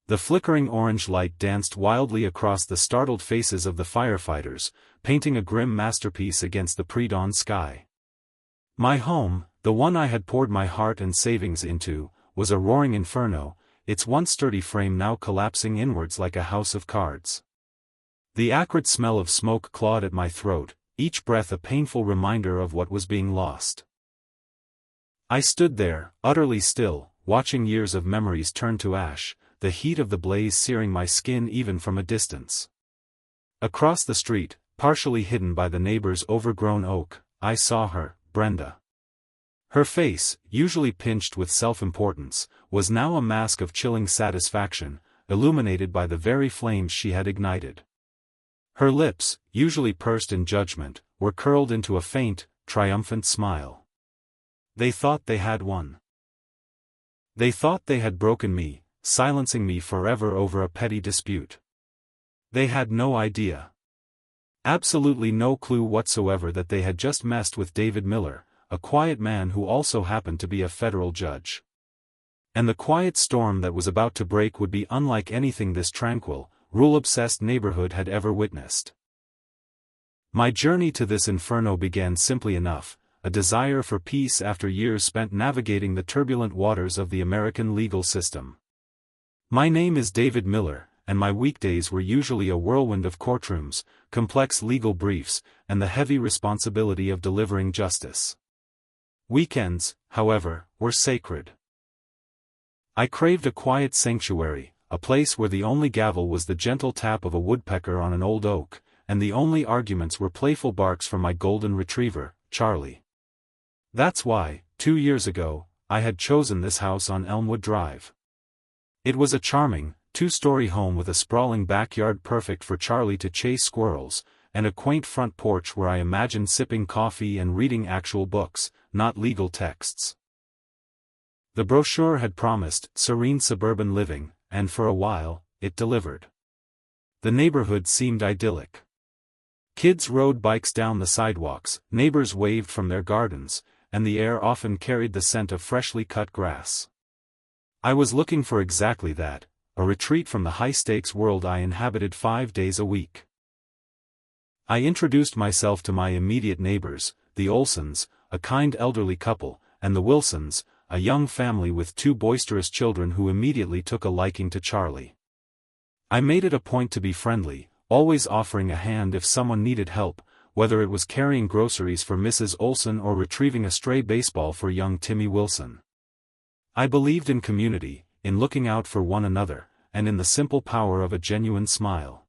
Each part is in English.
The flickering orange light danced wildly across the startled faces of the firefighters, painting a grim masterpiece against the pre-dawn sky. My home, the one I had poured my heart and savings into, was a roaring inferno, its once sturdy frame now collapsing inwards like a house of cards. The acrid smell of smoke clawed at my throat, each breath a painful reminder of what was being lost. I stood there, utterly still, watching years of memories turn to ash, the heat of the blaze searing my skin even from a distance. Across the street, partially hidden by the neighbor's overgrown oak, I saw her, Brenda. Her face, usually pinched with self-importance, was now a mask of chilling satisfaction, illuminated by the very flames she had ignited. Her lips, usually pursed in judgment, were curled into a faint, triumphant smile. They thought they had won. They thought they had broken me, silencing me forever over a petty dispute. They had no idea. Absolutely no clue whatsoever that they had just messed with David Miller, a quiet man who also happened to be a federal judge. And the quiet storm that was about to break would be unlike anything this tranquil, rule-obsessed neighborhood had ever witnessed. My journey to this inferno began simply enough, a desire for peace after years spent navigating the turbulent waters of the American legal system. My name is David Miller, and my weekdays were usually a whirlwind of courtrooms, complex legal briefs, and the heavy responsibility of delivering justice. Weekends, however, were sacred. I craved a quiet sanctuary, a place where the only gavel was the gentle tap of a woodpecker on an old oak, and the only arguments were playful barks from my golden retriever, Charlie. That's why, 2 years ago, I had chosen this house on Elmwood Drive. It was a charming, 2-story home with a sprawling backyard perfect for Charlie to chase squirrels, and a quaint front porch where I imagined sipping coffee and reading actual books, not legal texts. The brochure had promised serene suburban living, and for a while, it delivered. The neighborhood seemed idyllic. Kids rode bikes down the sidewalks, neighbors waved from their gardens, and the air often carried the scent of freshly cut grass. I was looking for exactly that, a retreat from the high-stakes world I inhabited 5 days a week. I introduced myself to my immediate neighbors, the Olsons, a kind elderly couple, and the Wilsons, a young family with 2 boisterous children who immediately took a liking to Charlie. I made it a point to be friendly, always offering a hand if someone needed help, whether it was carrying groceries for Mrs. Olson or retrieving a stray baseball for young Timmy Wilson. I believed in community, in looking out for one another, and in the simple power of a genuine smile.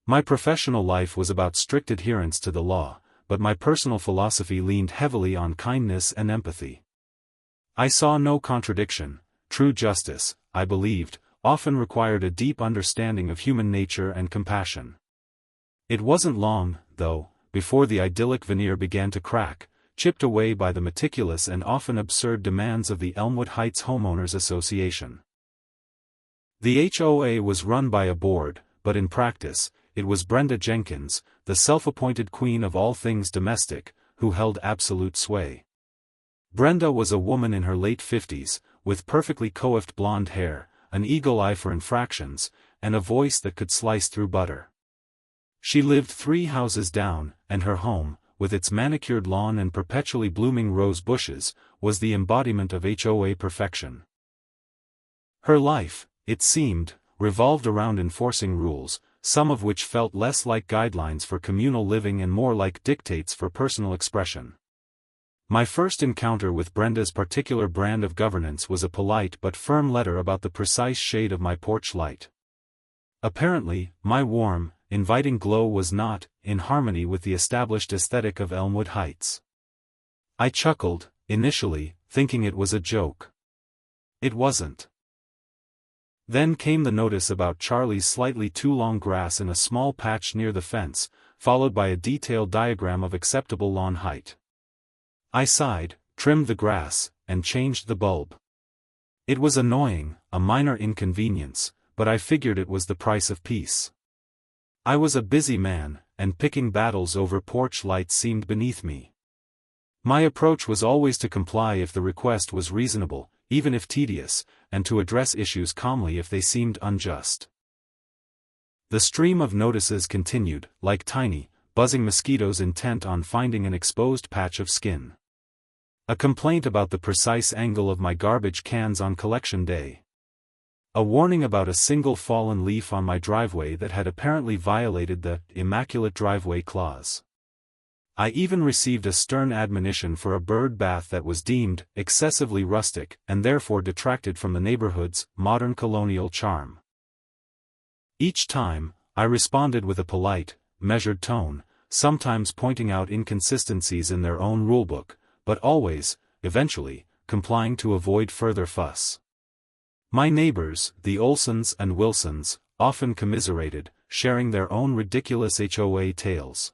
My professional life was about strict adherence to the law, but my personal philosophy leaned heavily on kindness and empathy. I saw no contradiction. True justice, I believed, often required a deep understanding of human nature and compassion. It wasn't long, though, before the idyllic veneer began to crack, chipped away by the meticulous and often absurd demands of the Elmwood Heights Homeowners Association. The HOA was run by a board, but in practice, it was Brenda Jenkins, the self-appointed queen of all things domestic, who held absolute sway. Brenda was a woman in her late 50s, with perfectly coiffed blonde hair, an eagle eye for infractions, and a voice that could slice through butter. She lived 3 houses down, and her home, with its manicured lawn and perpetually blooming rose bushes, was the embodiment of HOA perfection. Her life, it seemed, revolved around enforcing rules, some of which felt less like guidelines for communal living and more like dictates for personal expression. My first encounter with Brenda's particular brand of governance was a polite but firm letter about the precise shade of my porch light. Apparently, my warm, inviting glow was not in harmony with the established aesthetic of Elmwood Heights. I chuckled, initially, thinking it was a joke. It wasn't. Then came the notice about Charlie's slightly too long grass in a small patch near the fence, followed by a detailed diagram of acceptable lawn height. I sighed, trimmed the grass, and changed the bulb. It was annoying, a minor inconvenience, but I figured it was the price of peace. I was a busy man, and picking battles over porch lights seemed beneath me. My approach was always to comply if the request was reasonable, even if tedious, and to address issues calmly if they seemed unjust. The stream of notices continued, like tiny, buzzing mosquitoes intent on finding an exposed patch of skin. A complaint about the precise angle of my garbage cans on collection day. A warning about a single fallen leaf on my driveway that had apparently violated the immaculate driveway clause. I even received a stern admonition for a bird bath that was deemed excessively rustic and therefore detracted from the neighborhood's modern colonial charm. Each time, I responded with a polite, measured tone, sometimes pointing out inconsistencies in their own rulebook, but always, eventually, complying to avoid further fuss. My neighbors, the Olsons and Wilsons, often commiserated, sharing their own ridiculous HOA tales.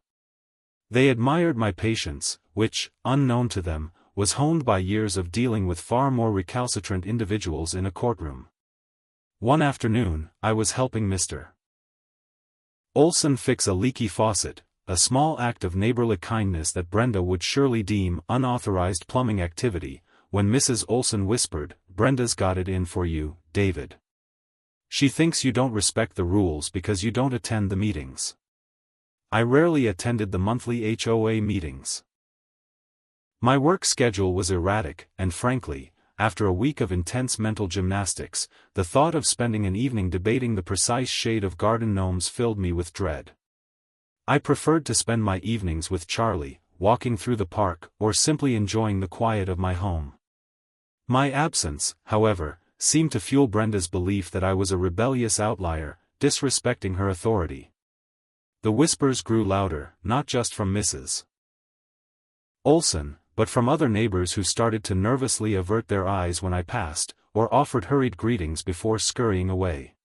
They admired my patience, which, unknown to them, was honed by years of dealing with far more recalcitrant individuals in a courtroom. One afternoon, I was helping Mr. Olson fix a leaky faucet, a small act of neighborly kindness that Brenda would surely deem unauthorized plumbing activity, when Mrs. Olson whispered, "Brenda's got it in for you, David. She thinks you don't respect the rules because you don't attend the meetings." I rarely attended the monthly HOA meetings. My work schedule was erratic, and frankly, after a week of intense mental gymnastics, the thought of spending an evening debating the precise shade of garden gnomes filled me with dread. I preferred to spend my evenings with Charlie, walking through the park, or simply enjoying the quiet of my home. My absence, however, seemed to fuel Brenda's belief that I was a rebellious outlier, disrespecting her authority. The whispers grew louder, not just from Mrs. Olson, but from other neighbors who started to nervously avert their eyes when I passed, or offered hurried greetings before scurrying away.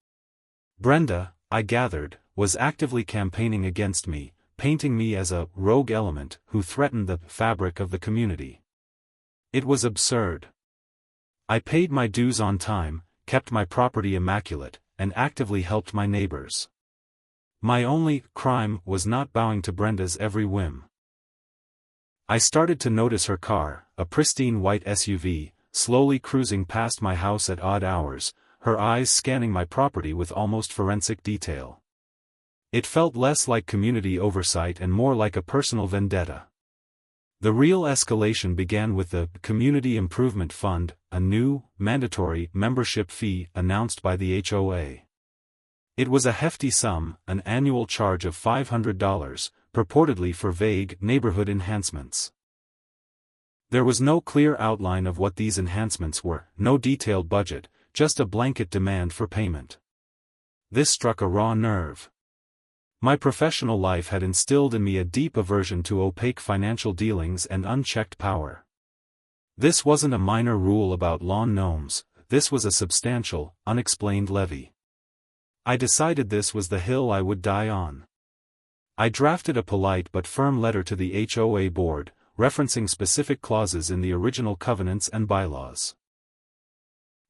Brenda, I gathered, was actively campaigning against me, painting me as a rogue element who threatened the fabric of the community. It was absurd. I paid my dues on time, kept my property immaculate, and actively helped my neighbors. My only crime was not bowing to Brenda's every whim. I started to notice her car, a pristine white SUV, slowly cruising past my house at odd hours, her eyes scanning my property with almost forensic detail. It felt less like community oversight and more like a personal vendetta. The real escalation began with the Community Improvement Fund, a new, mandatory membership fee announced by the HOA. It was a hefty sum, an annual charge of $500, purportedly for vague neighborhood enhancements. There was no clear outline of what these enhancements were, no detailed budget, just a blanket demand for payment. This struck a raw nerve. My professional life had instilled in me a deep aversion to opaque financial dealings and unchecked power. This wasn't a minor rule about lawn gnomes, this was a substantial, unexplained levy. I decided this was the hill I would die on. I drafted a polite but firm letter to the HOA board, referencing specific clauses in the original covenants and bylaws.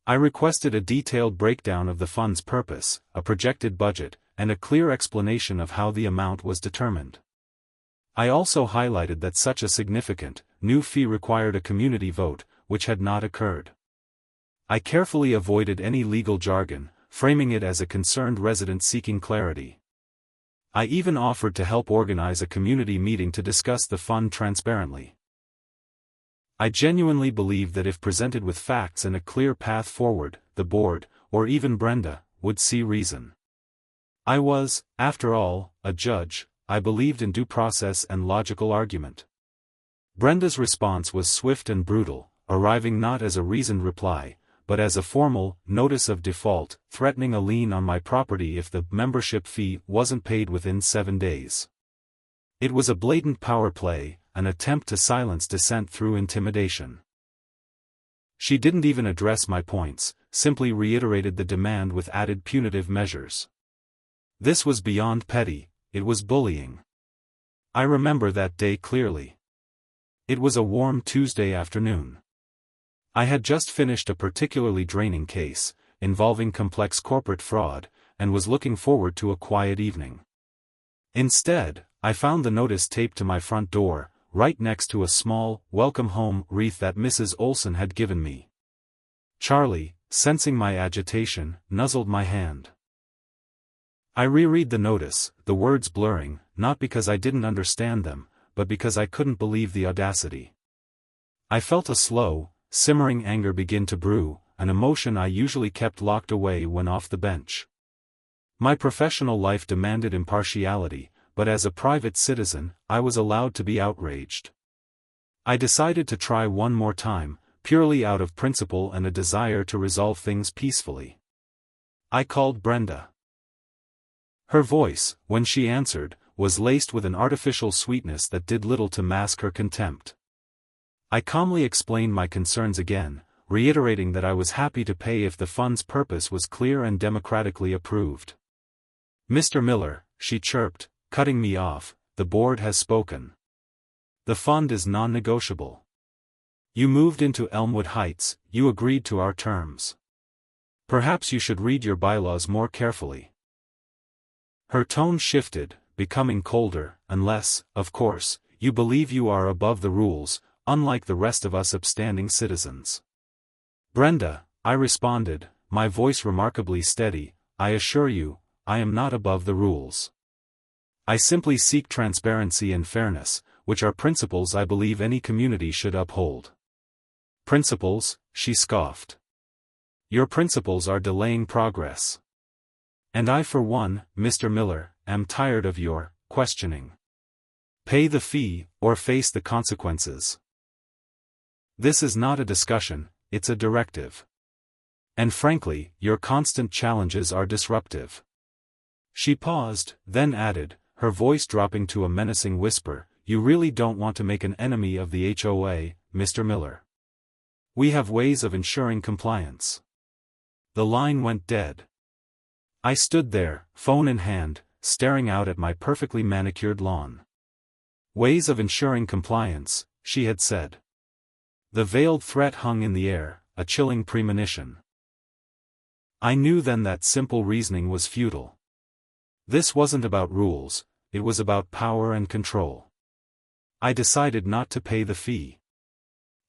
I requested a detailed breakdown of the fund's purpose, a projected budget, and a clear explanation of how the amount was determined. I also highlighted that such a significant, new fee required a community vote, which had not occurred. I carefully avoided any legal jargon, framing it as a concerned resident seeking clarity. I even offered to help organize a community meeting to discuss the fund transparently. I genuinely believed that if presented with facts and a clear path forward, the board, or even Brenda, would see reason. I was, after all, a judge. I believed in due process and logical argument. Brenda's response was swift and brutal, arriving not as a reasoned reply, but as a formal notice of default, threatening a lien on my property if the membership fee wasn't paid within 7 days. It was a blatant power play, an attempt to silence dissent through intimidation. She didn't even address my points, simply reiterated the demand with added punitive measures. This was beyond petty, it was bullying. I remember that day clearly. It was a warm Tuesday afternoon. I had just finished a particularly draining case, involving complex corporate fraud, and was looking forward to a quiet evening. Instead, I found the notice taped to my front door, right next to a small, welcome home wreath that Mrs. Olson had given me. Charlie, sensing my agitation, nuzzled my hand. I reread the notice, the words blurring, not because I didn't understand them, but because I couldn't believe the audacity. I felt a slow, simmering anger begin to brew, an emotion I usually kept locked away when off the bench. My professional life demanded impartiality, but as a private citizen, I was allowed to be outraged. I decided to try one more time, purely out of principle and a desire to resolve things peacefully. I called Brenda. Her voice, when she answered, was laced with an artificial sweetness that did little to mask her contempt. I calmly explained my concerns again, reiterating that I was happy to pay if the fund's purpose was clear and democratically approved. "Mr. Miller," she chirped, cutting me off, "the board has spoken. The fund is non-negotiable. You moved into Elmwood Heights, you agreed to our terms. Perhaps you should read your bylaws more carefully." Her tone shifted, becoming colder, "unless, of course, you believe you are above the rules, unlike the rest of us upstanding citizens." "Brenda," I responded, my voice remarkably steady, "I assure you, I am not above the rules. I simply seek transparency and fairness, which are principles I believe any community should uphold." "Principles?" she scoffed. "Your principles are delaying progress. And I for one, Mr. Miller, am tired of your questioning. Pay the fee, or face the consequences. This is not a discussion, it's a directive. And frankly, your constant challenges are disruptive." She paused, then added, her voice dropping to a menacing whisper, "You really don't want to make an enemy of the HOA, Mr. Miller. We have ways of ensuring compliance." The line went dead. I stood there, phone in hand, staring out at my perfectly manicured lawn. "Ways of ensuring compliance," she had said. The veiled threat hung in the air, a chilling premonition. I knew then that simple reasoning was futile. This wasn't about rules, it was about power and control. I decided not to pay the fee.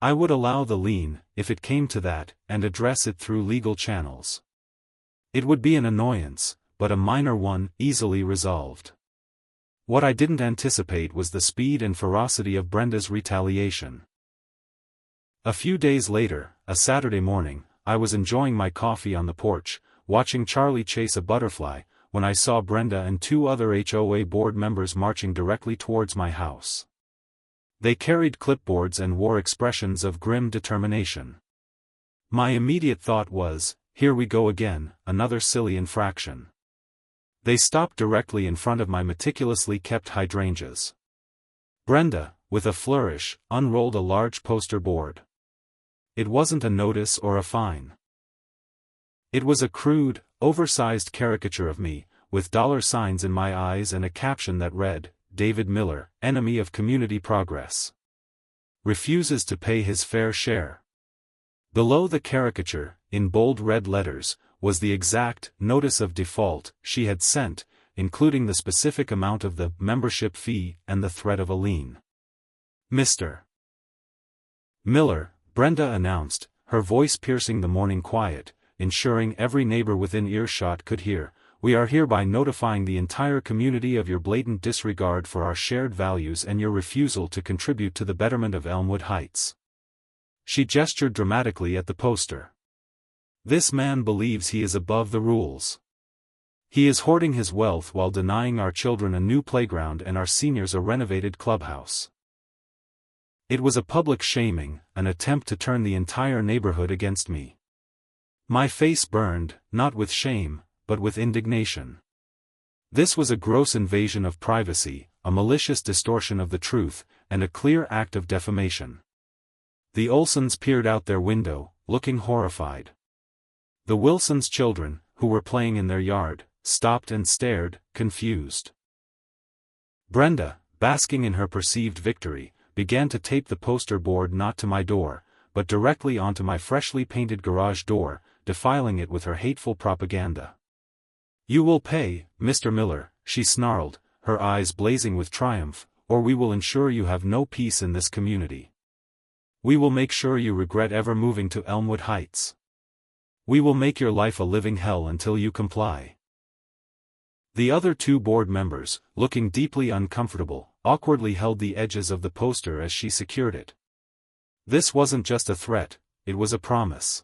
I would allow the lien, if it came to that, and address it through legal channels. It would be an annoyance, but a minor one, easily resolved. What I didn't anticipate was the speed and ferocity of Brenda's retaliation. A few days later, a Saturday morning, I was enjoying my coffee on the porch, watching Charlie chase a butterfly, when I saw Brenda and two other HOA board members marching directly towards my house. They carried clipboards and wore expressions of grim determination. My immediate thought was, here we go again, another silly infraction. They stopped directly in front of my meticulously kept hydrangeas. Brenda, with a flourish, unrolled a large poster board. It wasn't a notice or a fine. It was a crude, oversized caricature of me, with dollar signs in my eyes and a caption that read, "David Miller, enemy of community progress. Refuses to pay his fair share." Below the caricature, in bold red letters, was the exact notice of default she had sent, including the specific amount of the membership fee and the threat of a lien. "Mr. Miller," Brenda announced, her voice piercing the morning quiet, ensuring every neighbor within earshot could hear, "We are hereby notifying the entire community of your blatant disregard for our shared values and your refusal to contribute to the betterment of Elmwood Heights." She gestured dramatically at the poster. "This man believes he is above the rules. He is hoarding his wealth while denying our children a new playground and our seniors a renovated clubhouse." It was a public shaming, an attempt to turn the entire neighborhood against me. My face burned, not with shame, but with indignation. This was a gross invasion of privacy, a malicious distortion of the truth, and a clear act of defamation. The Olsons peered out their window, looking horrified. The Wilsons' children, who were playing in their yard, stopped and stared, confused. Brenda, basking in her perceived victory, began to tape the poster board not to my door, but directly onto my freshly painted garage door, defiling it with her hateful propaganda. "You will pay, Mr. Miller," she snarled, her eyes blazing with triumph, "or we will ensure you have no peace in this community. We will make sure you regret ever moving to Elmwood Heights." We will make your life a living hell until you comply. The other two board members, looking deeply uncomfortable, awkwardly held the edges of the poster as she secured it. This wasn't just a threat, it was a promise.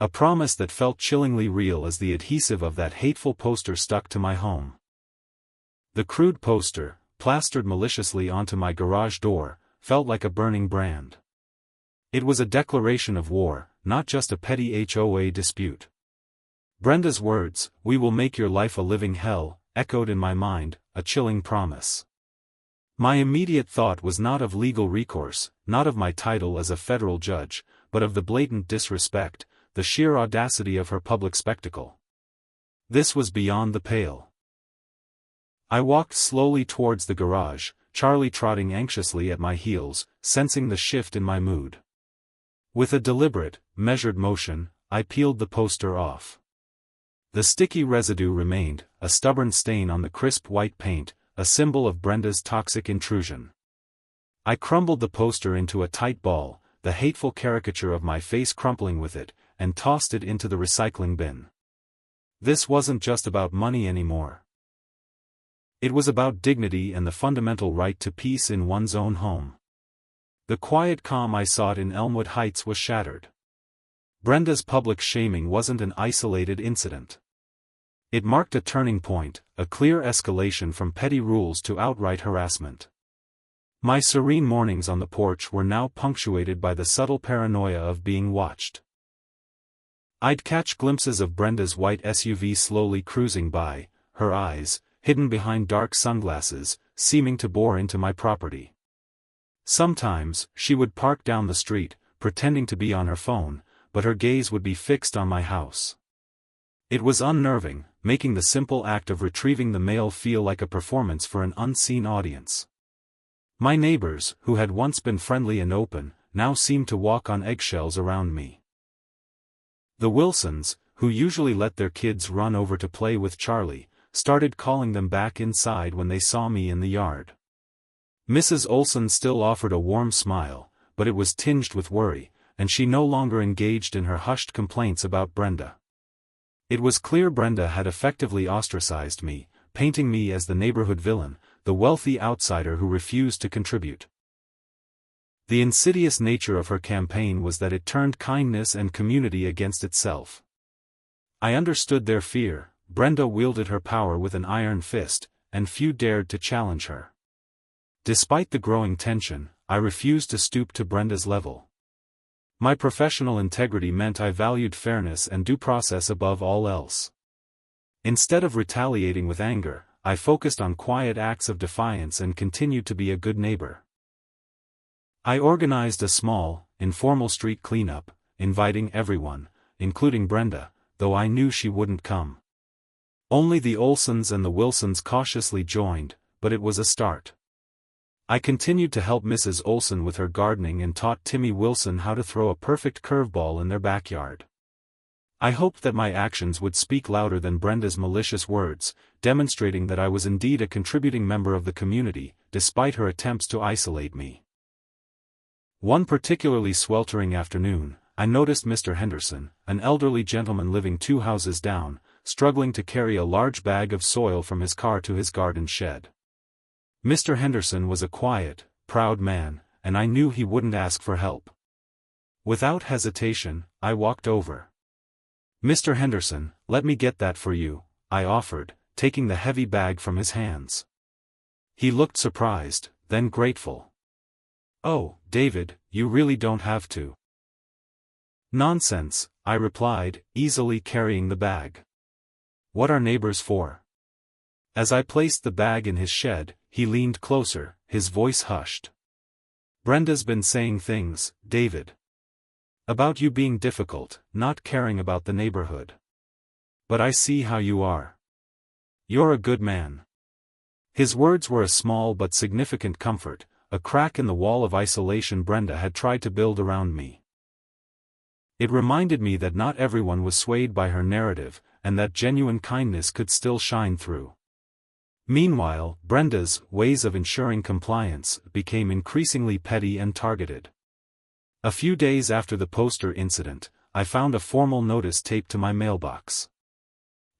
A promise that felt chillingly real as the adhesive of that hateful poster stuck to my home. The crude poster, plastered maliciously onto my garage door, felt like a burning brand. It was a declaration of war, not just a petty HOA dispute. Brenda's words, "We will make your life a living hell," echoed in my mind, a chilling promise. My immediate thought was not of legal recourse, not of my title as a federal judge, but of the blatant disrespect, the sheer audacity of her public spectacle. This was beyond the pale. I walked slowly towards the garage, Charlie trotting anxiously at my heels, sensing the shift in my mood. With a deliberate, measured motion, I peeled the poster off. The sticky residue remained, a stubborn stain on the crisp white paint, a symbol of Brenda's toxic intrusion. I crumbled the poster into a tight ball, the hateful caricature of my face crumpling with it, and tossed it into the recycling bin. This wasn't just about money anymore. It was about dignity and the fundamental right to peace in one's own home. The quiet calm I sought in Elmwood Heights was shattered. Brenda's public shaming wasn't an isolated incident. It marked a turning point, a clear escalation from petty rules to outright harassment. My serene mornings on the porch were now punctuated by the subtle paranoia of being watched. I'd catch glimpses of Brenda's white SUV slowly cruising by, her eyes, hidden behind dark sunglasses, seeming to bore into my property. Sometimes, she would park down the street, pretending to be on her phone, but her gaze would be fixed on my house. It was unnerving, making the simple act of retrieving the mail feel like a performance for an unseen audience. My neighbors, who had once been friendly and open, now seemed to walk on eggshells around me. The Wilsons, who usually let their kids run over to play with Charlie, started calling them back inside when they saw me in the yard. Mrs. Olson still offered a warm smile, but it was tinged with worry, and she no longer engaged in her hushed complaints about Brenda. It was clear Brenda had effectively ostracized me, painting me as the neighborhood villain, the wealthy outsider who refused to contribute. The insidious nature of her campaign was that it turned kindness and community against itself. I understood their fear. Brenda wielded her power with an iron fist, and few dared to challenge her. Despite the growing tension, I refused to stoop to Brenda's level. My professional integrity meant I valued fairness and due process above all else. Instead of retaliating with anger, I focused on quiet acts of defiance and continued to be a good neighbor. I organized a small, informal street cleanup, inviting everyone, including Brenda, though I knew she wouldn't come. Only the Olsons and the Wilsons cautiously joined, but it was a start. I continued to help Mrs. Olson with her gardening and taught Timmy Wilson how to throw a perfect curveball in their backyard. I hoped that my actions would speak louder than Brenda's malicious words, demonstrating that I was indeed a contributing member of the community, despite her attempts to isolate me. One particularly sweltering afternoon, I noticed Mr. Henderson, an elderly gentleman living 2 houses down, struggling to carry a large bag of soil from his car to his garden shed. Mr. Henderson was a quiet, proud man, and I knew he wouldn't ask for help. Without hesitation, I walked over. "Mr. Henderson, let me get that for you," I offered, taking the heavy bag from his hands. He looked surprised, then grateful. "Oh, David, you really don't have to." "Nonsense," I replied, easily carrying the bag. "What are neighbors for?" As I placed the bag in his shed, he leaned closer, his voice hushed. "Brenda's been saying things, David. About you being difficult, not caring about the neighborhood. But I see how you are. You're a good man." His words were a small but significant comfort, a crack in the wall of isolation Brenda had tried to build around me. It reminded me that not everyone was swayed by her narrative, and that genuine kindness could still shine through. Meanwhile, Brenda's ways of ensuring compliance became increasingly petty and targeted. A few days after the poster incident, I found a formal notice taped to my mailbox.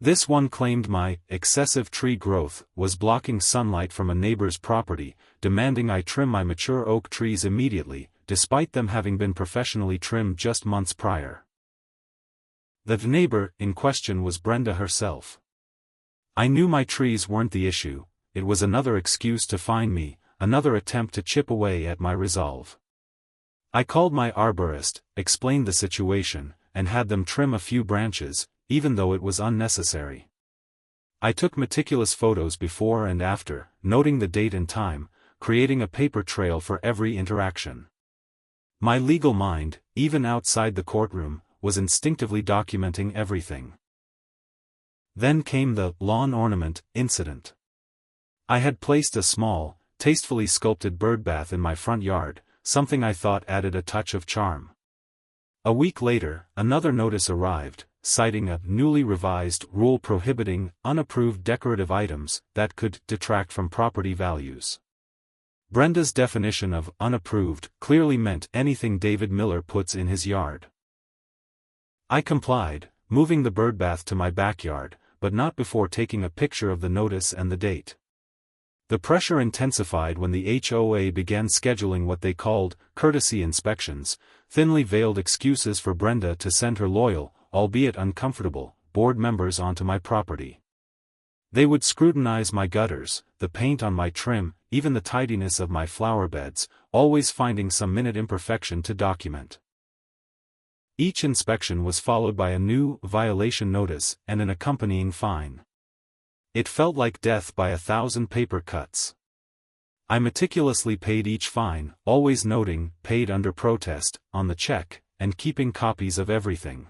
This one claimed my excessive tree growth was blocking sunlight from a neighbor's property, demanding I trim my mature oak trees immediately, despite them having been professionally trimmed just months prior. The neighbor in question was Brenda herself. I knew my trees weren't the issue, it was another excuse to fine me, another attempt to chip away at my resolve. I called my arborist, explained the situation, and had them trim a few branches, even though it was unnecessary. I took meticulous photos before and after, noting the date and time, creating a paper trail for every interaction. My legal mind, even outside the courtroom, was instinctively documenting everything. Then came the lawn ornament incident. I had placed a small, tastefully sculpted birdbath in my front yard, something I thought added a touch of charm. A week later, another notice arrived, citing a newly revised rule prohibiting unapproved decorative items that could detract from property values. Brenda's definition of unapproved clearly meant anything David Miller puts in his yard. I complied, moving the birdbath to my backyard, but not before taking a picture of the notice and the date. The pressure intensified when the HOA began scheduling what they called courtesy inspections, thinly veiled excuses for Brenda to send her loyal, albeit uncomfortable, board members onto my property. They would scrutinize my gutters, the paint on my trim, even the tidiness of my flower beds, always finding some minute imperfection to document. Each inspection was followed by a new violation notice and an accompanying fine. It felt like death by 1,000 paper cuts. I meticulously paid each fine, always noting "paid under protest" on the check, and keeping copies of everything.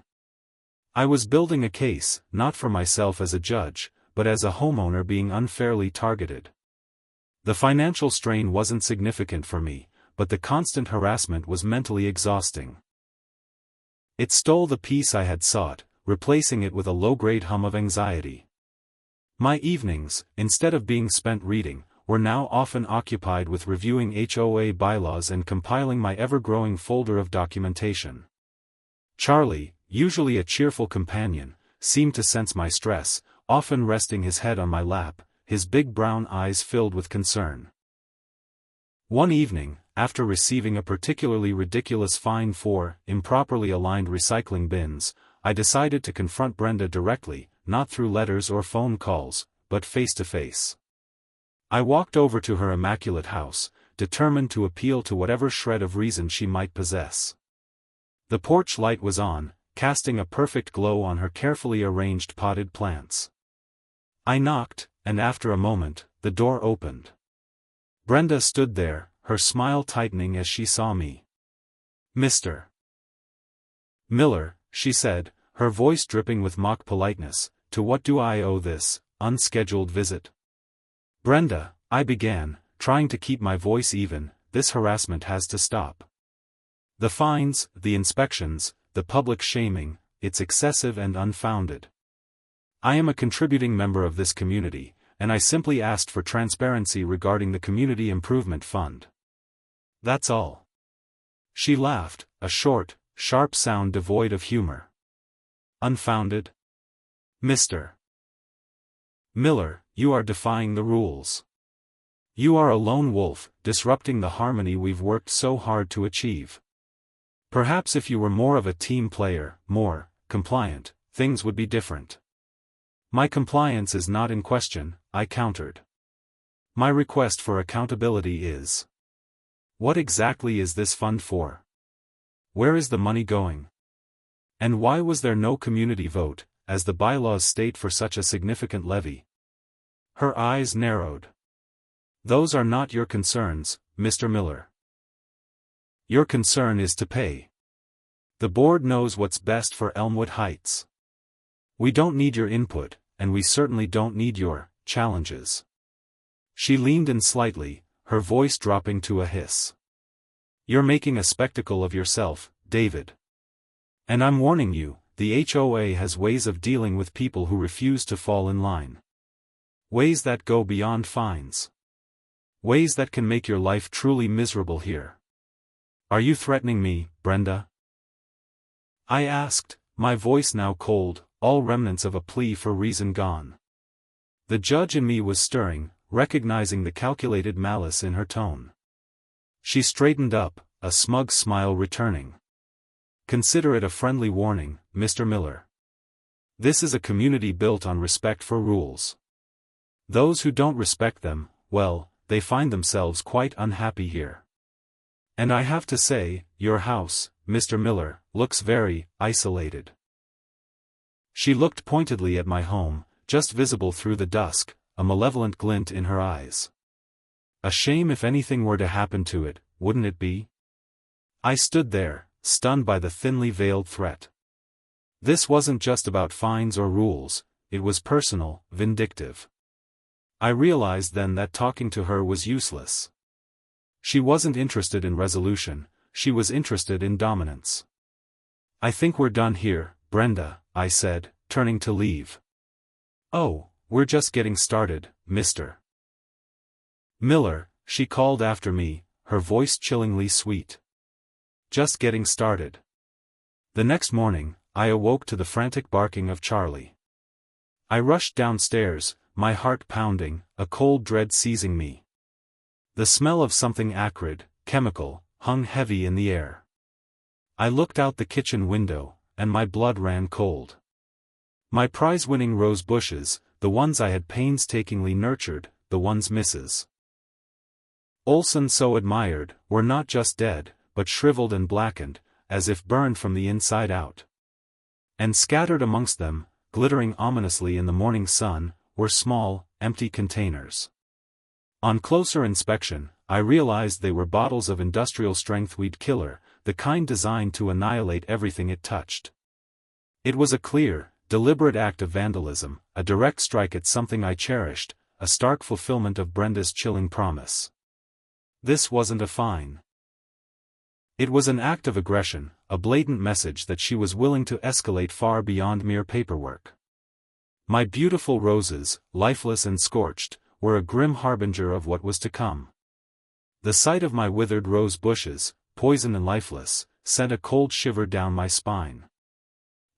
I was building a case, not for myself as a judge, but as a homeowner being unfairly targeted. The financial strain wasn't significant for me, but the constant harassment was mentally exhausting. It stole the peace I had sought, replacing it with a low-grade hum of anxiety. My evenings, instead of being spent reading, were now often occupied with reviewing HOA bylaws and compiling my ever-growing folder of documentation. Charlie, usually a cheerful companion, seemed to sense my stress, often resting his head on my lap, his big brown eyes filled with concern. One evening, after receiving a particularly ridiculous fine for improperly aligned recycling bins, I decided to confront Brenda directly, not through letters or phone calls, but face to face. I walked over to her immaculate house, determined to appeal to whatever shred of reason she might possess. The porch light was on, casting a perfect glow on her carefully arranged potted plants. I knocked, and after a moment, the door opened. Brenda stood there, her smile tightening as she saw me. "Mr. Miller," she said, her voice dripping with mock politeness, "to what do I owe this unscheduled visit?" "Brenda," I began, trying to keep my voice even, "this harassment has to stop. The fines, the inspections, the public shaming, it's excessive and unfounded. I am a contributing member of this community, and I simply asked for transparency regarding the Community Improvement Fund. That's all." She laughed, a short, sharp sound devoid of humor. "Unfounded? Mr. Miller, you are defying the rules. You are a lone wolf, disrupting the harmony we've worked so hard to achieve. Perhaps if you were more of a team player, more compliant, things would be different." "My compliance is not in question," I countered. "My request for accountability is. What exactly is this fund for? Where is the money going? And why was there no community vote, as the bylaws state, for such a significant levy?" Her eyes narrowed. "Those are not your concerns, Mr. Miller. Your concern is to pay. The board knows what's best for Elmwood Heights. We don't need your input, and we certainly don't need your challenges." She leaned in slightly, her voice dropping to a hiss. "You're making a spectacle of yourself, David. And I'm warning you, the HOA has ways of dealing with people who refuse to fall in line. Ways that go beyond fines. Ways that can make your life truly miserable here. Are you threatening me, Brenda?" I asked, my voice now cold, all remnants of a plea for reason gone. The judge in me was stirring, recognizing the calculated malice in her tone. She straightened up, a smug smile returning. Consider it a friendly warning, Mr. Miller. This is a community built on respect for rules. Those who don't respect them, well, they find themselves quite unhappy here. And I have to say, your house, Mr. Miller, looks very isolated. She looked pointedly at my home, just visible through the dusk, a malevolent glint in her eyes. A shame if anything were to happen to it, wouldn't it be? I stood there, stunned by the thinly veiled threat. This wasn't just about fines or rules, it was personal, vindictive. I realized then that talking to her was useless. She wasn't interested in resolution, she was interested in dominance. I think we're done here, Brenda, I said, turning to leave. Oh, we're just getting started, Mr. Miller, she called after me, her voice chillingly sweet. Just getting started. The next morning, I awoke to the frantic barking of Charlie. I rushed downstairs, my heart pounding, a cold dread seizing me. The smell of something acrid, chemical, hung heavy in the air. I looked out the kitchen window, and my blood ran cold. My prize-winning rose bushes, the ones I had painstakingly nurtured, the ones Mrs. Olson so admired, were not just dead, but shriveled and blackened, as if burned from the inside out. And scattered amongst them, glittering ominously in the morning sun, were small, empty containers. On closer inspection, I realized they were bottles of industrial-strength weed killer, the kind designed to annihilate everything it touched. It was a clear, deliberate act of vandalism, a direct strike at something I cherished, a stark fulfillment of Brenda's chilling promise. This wasn't a fine. It was an act of aggression, a blatant message that she was willing to escalate far beyond mere paperwork. My beautiful roses, lifeless and scorched, were a grim harbinger of what was to come. The sight of my withered rose bushes, poisoned and lifeless, sent a cold shiver down my spine.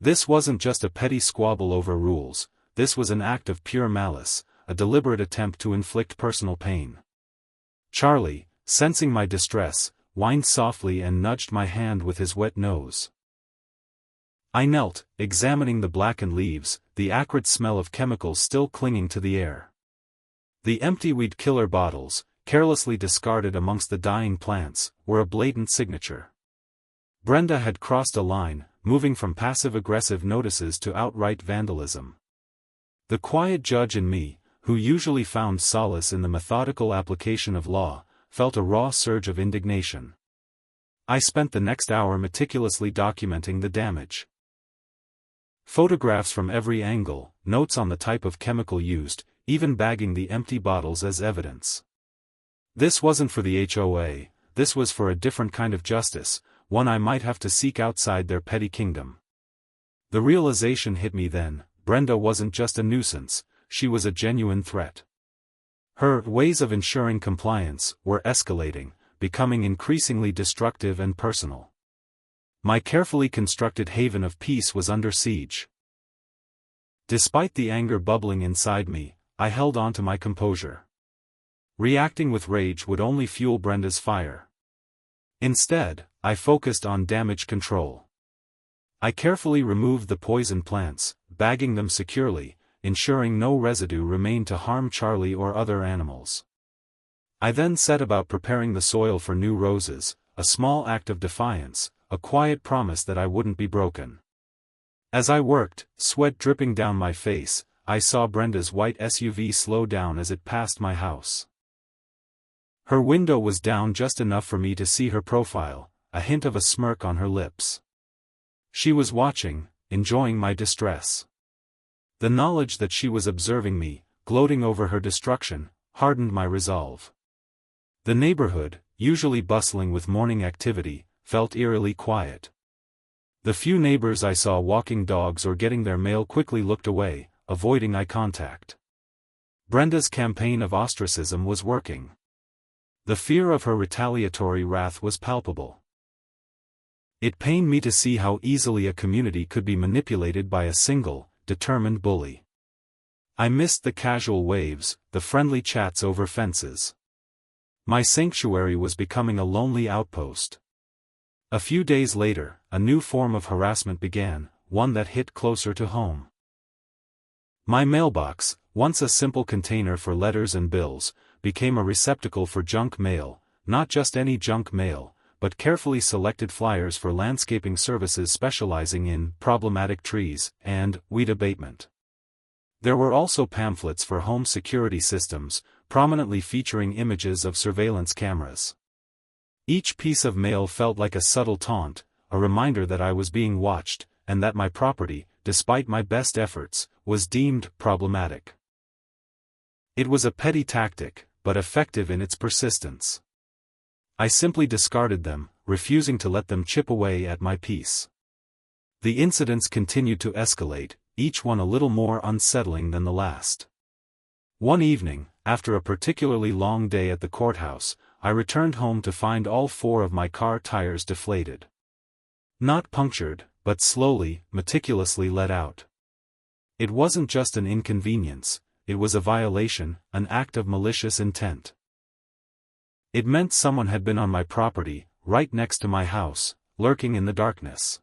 This wasn't just a petty squabble over rules, this was an act of pure malice, a deliberate attempt to inflict personal pain. Charlie, sensing my distress, whined softly and nudged my hand with his wet nose. I knelt, examining the blackened leaves, the acrid smell of chemicals still clinging to the air. The empty weed killer bottles, carelessly discarded amongst the dying plants, were a blatant signature. Brenda had crossed a line, moving from passive-aggressive notices to outright vandalism. The quiet judge in me, who usually found solace in the methodical application of law, felt a raw surge of indignation. I spent the next hour meticulously documenting the damage. Photographs from every angle, notes on the type of chemical used, even bagging the empty bottles as evidence. This wasn't for the HOA, this was for a different kind of justice, one I might have to seek outside their petty kingdom. The realization hit me then, Brenda wasn't just a nuisance, she was a genuine threat. Her ways of ensuring compliance were escalating, becoming increasingly destructive and personal. My carefully constructed haven of peace was under siege. Despite the anger bubbling inside me, I held on to my composure. Reacting with rage would only fuel Brenda's fire. Instead, I focused on damage control. I carefully removed the poison plants, bagging them securely, ensuring no residue remained to harm Charlie or other animals. I then set about preparing the soil for new roses, a small act of defiance, a quiet promise that I wouldn't be broken. As I worked, sweat dripping down my face, I saw Brenda's white SUV slow down as it passed my house. Her window was down just enough for me to see her profile, a hint of a smirk on her lips. She was watching, enjoying my distress. The knowledge that she was observing me, gloating over her destruction, hardened my resolve. The neighborhood, usually bustling with morning activity, felt eerily quiet. The few neighbors I saw walking dogs or getting their mail quickly looked away, avoiding eye contact. Brenda's campaign of ostracism was working. The fear of her retaliatory wrath was palpable. It pained me to see how easily a community could be manipulated by a single, determined bully. I missed the casual waves, the friendly chats over fences. My sanctuary was becoming a lonely outpost. A few days later, a new form of harassment began, one that hit closer to home. My mailbox, once a simple container for letters and bills, became a receptacle for junk mail, not just any junk mail, but carefully selected flyers for landscaping services specializing in problematic trees and weed abatement. There were also pamphlets for home security systems, prominently featuring images of surveillance cameras. Each piece of mail felt like a subtle taunt, a reminder that I was being watched, and that my property, despite my best efforts, was deemed problematic. It was a petty tactic, but effective in its persistence. I simply discarded them, refusing to let them chip away at my peace. The incidents continued to escalate, each one a little more unsettling than the last. One evening, after a particularly long day at the courthouse, I returned home to find all 4 of my car tires deflated. Not punctured, but slowly, meticulously let out. It wasn't just an inconvenience, it was a violation, an act of malicious intent. It meant someone had been on my property, right next to my house, lurking in the darkness.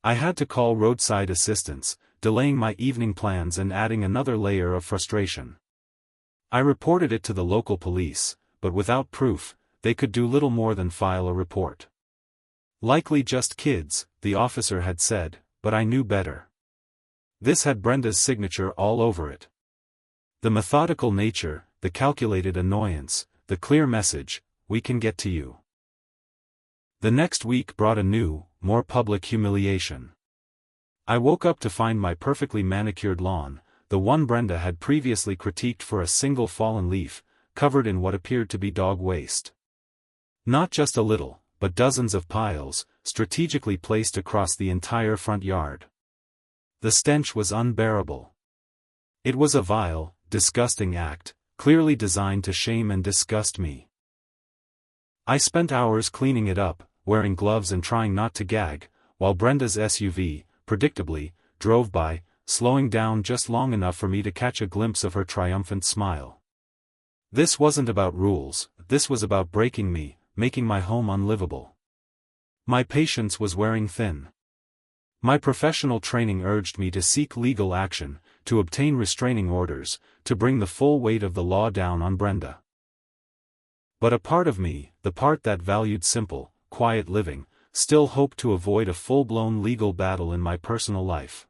I had to call roadside assistance, delaying my evening plans and adding another layer of frustration. I reported it to the local police, but without proof, they could do little more than file a report. Likely just kids, the officer had said, but I knew better. This had Brenda's signature all over it. The methodical nature, the calculated annoyance, the clear message, "We can get to you." The next week brought a new, more public humiliation. I woke up to find my perfectly manicured lawn, the one Brenda had previously critiqued for a single fallen leaf, covered in what appeared to be dog waste. Not just a little, but dozens of piles, strategically placed across the entire front yard. The stench was unbearable. It was a vile, disgusting act, clearly designed to shame and disgust me. I spent hours cleaning it up, wearing gloves and trying not to gag, while Brenda's SUV, predictably, drove by, slowing down just long enough for me to catch a glimpse of her triumphant smile. This wasn't about rules, this was about breaking me, making my home unlivable. My patience was wearing thin. My professional training urged me to seek legal action, to obtain restraining orders, to bring the full weight of the law down on Brenda. But a part of me, the part that valued simple, quiet living, still hoped to avoid a full-blown legal battle in my personal life.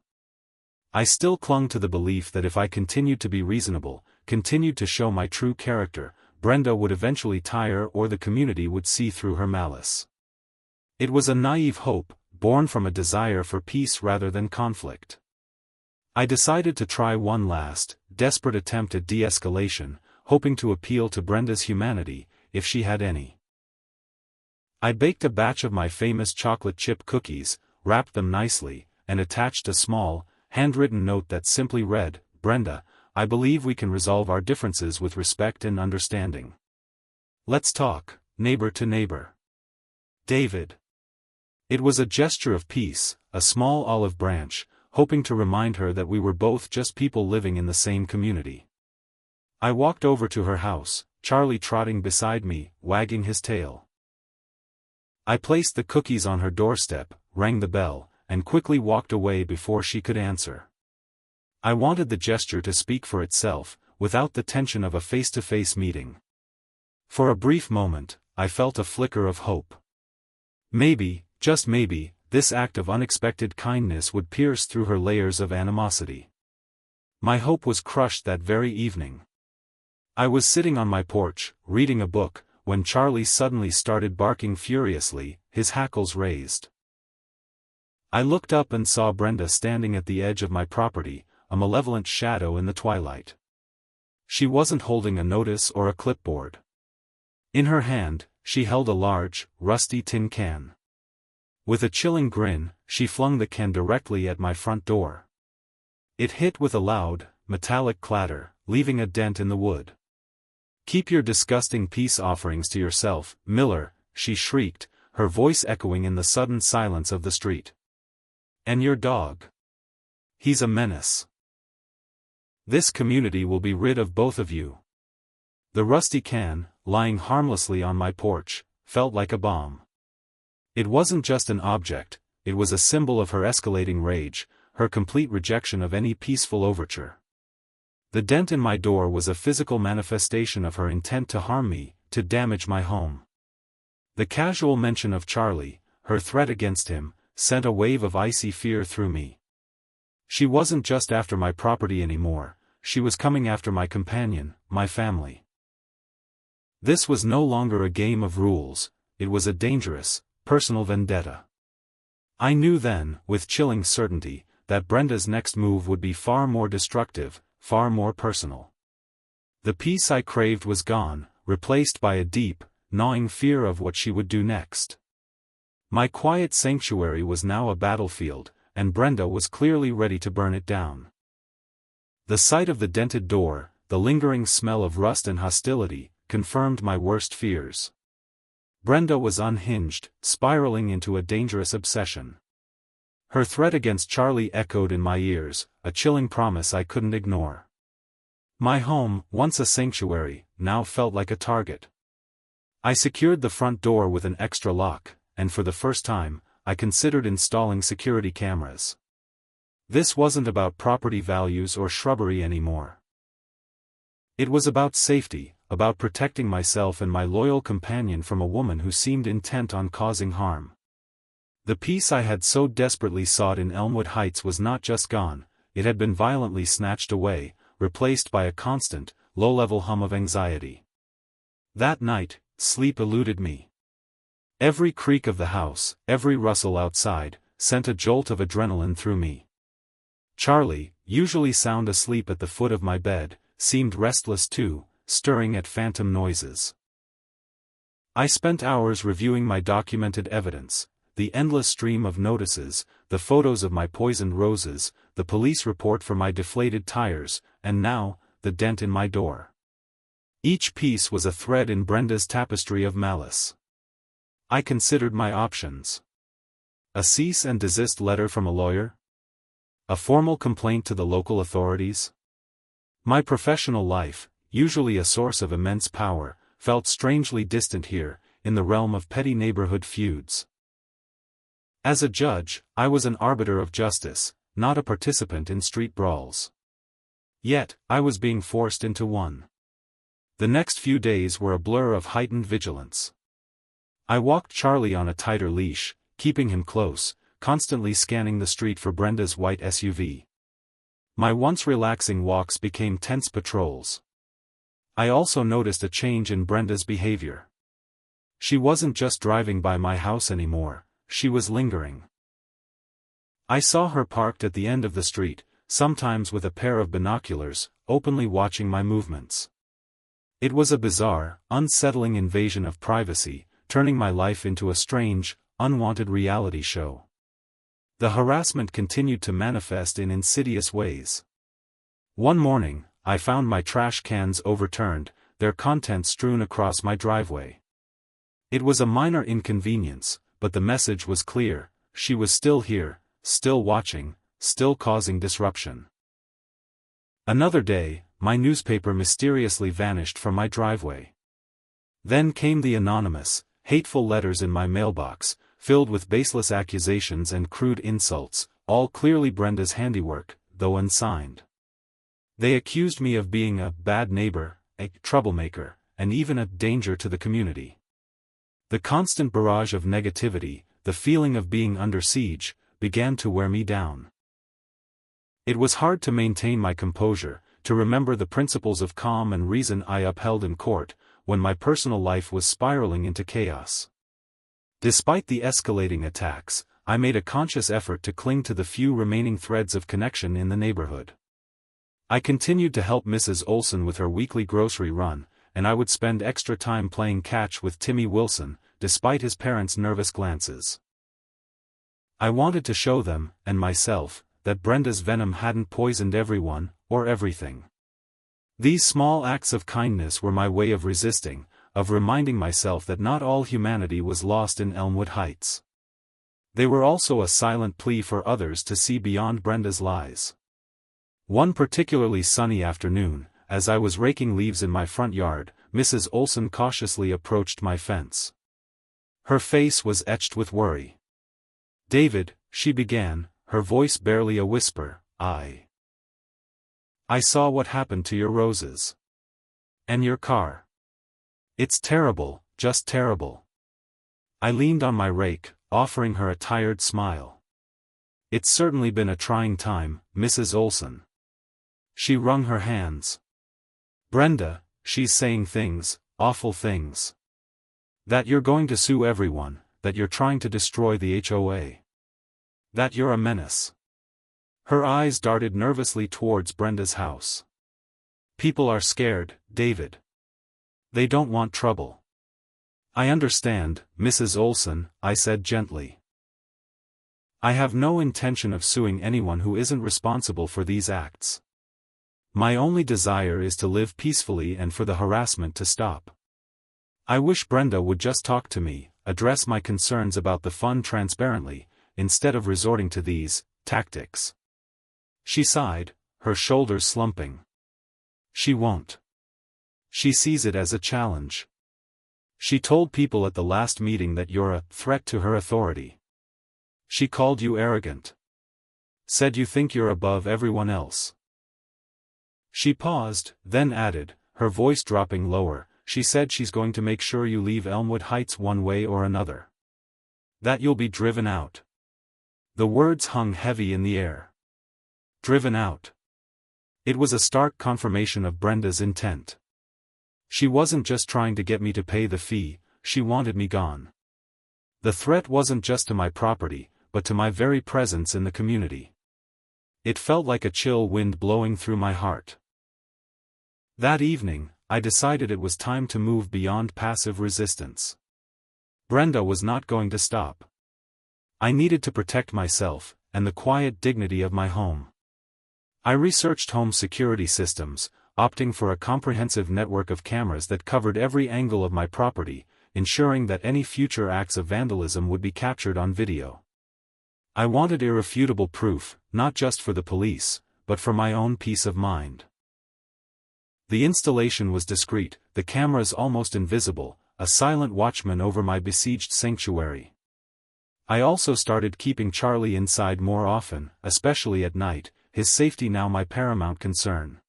I still clung to the belief that if I continued to be reasonable, continued to show my true character, Brenda would eventually tire or the community would see through her malice. It was a naive hope, born from a desire for peace rather than conflict. I decided to try one last, desperate attempt at de-escalation, hoping to appeal to Brenda's humanity, if she had any. I baked a batch of my famous chocolate chip cookies, wrapped them nicely, and attached a small, handwritten note that simply read, "Brenda, I believe we can resolve our differences with respect and understanding. Let's talk, neighbor to neighbor. David." It was a gesture of peace, a small olive branch, hoping to remind her that we were both just people living in the same community. I walked over to her house, Charlie trotting beside me, wagging his tail. I placed the cookies on her doorstep, rang the bell, and quickly walked away before she could answer. I wanted the gesture to speak for itself, without the tension of a face-to-face meeting. For a brief moment, I felt a flicker of hope. Maybe, just maybe, this act of unexpected kindness would pierce through her layers of animosity. My hope was crushed that very evening. I was sitting on my porch, reading a book, when Charlie suddenly started barking furiously, his hackles raised. I looked up and saw Brenda standing at the edge of my property, a malevolent shadow in the twilight. She wasn't holding a notice or a clipboard. In her hand, she held a large, rusty tin can. With a chilling grin, she flung the can directly at my front door. It hit with a loud, metallic clatter, leaving a dent in the wood. "Keep your disgusting peace offerings to yourself, Miller," she shrieked, her voice echoing in the sudden silence of the street. "And your dog? He's a menace. This community will be rid of both of you." The rusty can, lying harmlessly on my porch, felt like a bomb. It wasn't just an object, it was a symbol of her escalating rage, her complete rejection of any peaceful overture. The dent in my door was a physical manifestation of her intent to harm me, to damage my home. The casual mention of Charlie, her threat against him, sent a wave of icy fear through me. She wasn't just after my property anymore, she was coming after my companion, my family. This was no longer a game of rules, it was a dangerous, personal vendetta. I knew then, with chilling certainty, that Brenda's next move would be far more destructive, far more personal. The peace I craved was gone, replaced by a deep, gnawing fear of what she would do next. My quiet sanctuary was now a battlefield, and Brenda was clearly ready to burn it down. The sight of the dented door, the lingering smell of rust and hostility, confirmed my worst fears. Brenda was unhinged, spiraling into a dangerous obsession. Her threat against Charlie echoed in my ears, a chilling promise I couldn't ignore. My home, once a sanctuary, now felt like a target. I secured the front door with an extra lock, and for the first time, I considered installing security cameras. This wasn't about property values or shrubbery anymore. It was about safety, about protecting myself and my loyal companion from a woman who seemed intent on causing harm. The peace I had so desperately sought in Elmwood Heights was not just gone, it had been violently snatched away, replaced by a constant, low-level hum of anxiety. That night, sleep eluded me. Every creak of the house, every rustle outside, sent a jolt of adrenaline through me. Charlie, usually sound asleep at the foot of my bed, seemed restless too, stirring at phantom noises. I spent hours reviewing my documented evidence, the endless stream of notices, the photos of my poisoned roses, the police report for my deflated tires, and now, the dent in my door. Each piece was a thread in Brenda's tapestry of malice. I considered my options. A cease and desist letter from a lawyer? A formal complaint to the local authorities? My professional life, usually a source of immense power, felt strangely distant here, in the realm of petty neighborhood feuds. As a judge, I was an arbiter of justice, not a participant in street brawls. Yet, I was being forced into one. The next few days were a blur of heightened vigilance. I walked Charlie on a tighter leash, keeping him close, constantly scanning the street for Brenda's white SUV. My once relaxing walks became tense patrols. I also noticed a change in Brenda's behavior. She wasn't just driving by my house anymore, she was lingering. I saw her parked at the end of the street, sometimes with a pair of binoculars, openly watching my movements. It was a bizarre, unsettling invasion of privacy, turning my life into a strange, unwanted reality show. The harassment continued to manifest in insidious ways. One morning, I found my trash cans overturned, their contents strewn across my driveway. It was a minor inconvenience, but the message was clear: she was still here, still watching, still causing disruption. Another day, my newspaper mysteriously vanished from my driveway. Then came the anonymous, hateful letters in my mailbox, filled with baseless accusations and crude insults, all clearly Brenda's handiwork, though unsigned. They accused me of being a bad neighbor, a troublemaker, and even a danger to the community. The constant barrage of negativity, the feeling of being under siege, began to wear me down. It was hard to maintain my composure, to remember the principles of calm and reason I upheld in court, when my personal life was spiraling into chaos. Despite the escalating attacks, I made a conscious effort to cling to the few remaining threads of connection in the neighborhood. I continued to help Mrs. Olson with her weekly grocery run, and I would spend extra time playing catch with Timmy Wilson, despite his parents' nervous glances. I wanted to show them, and myself, that Brenda's venom hadn't poisoned everyone, or everything. These small acts of kindness were my way of resisting, of reminding myself that not all humanity was lost in Elmwood Heights. They were also a silent plea for others to see beyond Brenda's lies. One particularly sunny afternoon, as I was raking leaves in my front yard, Mrs. Olson cautiously approached my fence. Her face was etched with worry. "David," she began, her voice barely a whisper, I saw what happened to your roses. And your car. It's terrible, just terrible." I leaned on my rake, offering her a tired smile. "It's certainly been a trying time, Mrs. Olson." She wrung her hands. "Brenda, she's saying things, awful things. That you're going to sue everyone, that you're trying to destroy the HOA. That you're a menace." Her eyes darted nervously towards Brenda's house. "People are scared, David. They don't want trouble." "I understand, Mrs. Olson," I said gently. "I have no intention of suing anyone who isn't responsible for these acts. My only desire is to live peacefully and for the harassment to stop. I wish Brenda would just talk to me, address my concerns about the fund transparently, instead of resorting to these tactics." She sighed, her shoulders slumping. "She won't. She sees it as a challenge. She told people at the last meeting that you're a threat to her authority. She called you arrogant. Said you think you're above everyone else." She paused, then added, her voice dropping lower, "She said she's going to make sure you leave Elmwood Heights one way or another. That you'll be driven out." The words hung heavy in the air. Driven out. It was a stark confirmation of Brenda's intent. She wasn't just trying to get me to pay the fee, she wanted me gone. The threat wasn't just to my property, but to my very presence in the community. It felt like a chill wind blowing through my heart. That evening, I decided it was time to move beyond passive resistance. Brenda was not going to stop. I needed to protect myself, and the quiet dignity of my home. I researched home security systems, opting for a comprehensive network of cameras that covered every angle of my property, ensuring that any future acts of vandalism would be captured on video. I wanted irrefutable proof, not just for the police, but for my own peace of mind. The installation was discreet, the cameras almost invisible, a silent watchman over my besieged sanctuary. I also started keeping Charlie inside more often, especially at night, his safety now my paramount concern.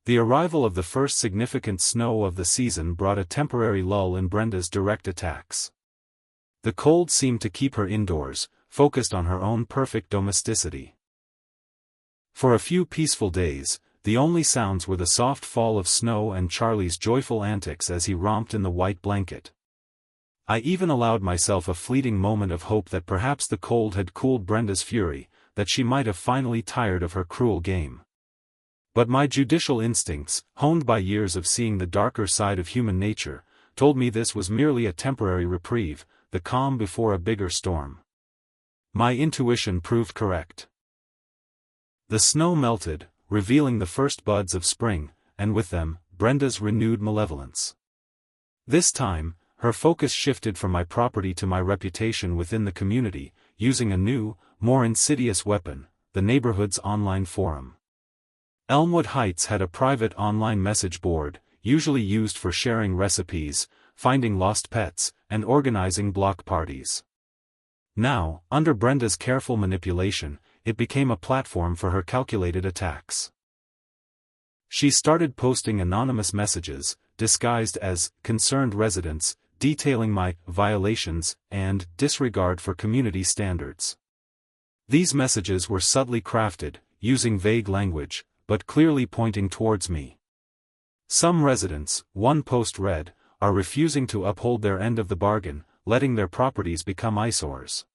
The arrival of the first significant snow of the season brought a temporary lull in Brenda's direct attacks. The cold seemed to keep her indoors, focused on her own perfect domesticity. For a few peaceful days, the only sounds were the soft fall of snow and Charlie's joyful antics as he romped in the white blanket. I even allowed myself a fleeting moment of hope that perhaps the cold had cooled Brenda's fury, that she might have finally tired of her cruel game. But my judicial instincts, honed by years of seeing the darker side of human nature, told me this was merely a temporary reprieve, the calm before a bigger storm. My intuition proved correct. The snow melted, revealing the first buds of spring, and with them, Brenda's renewed malevolence. This time, her focus shifted from my property to my reputation within the community, using a new, more insidious weapon, the neighborhood's online forum. Elmwood Heights had a private online message board, usually used for sharing recipes, finding lost pets, and organizing block parties. Now, under Brenda's careful manipulation, it became a platform for her calculated attacks. She started posting anonymous messages, disguised as concerned residents, detailing my violations and disregard for community standards. These messages were subtly crafted, using vague language, but clearly pointing towards me. Some residents, one post read, are refusing to uphold their end of the bargain, letting their properties become eyesores.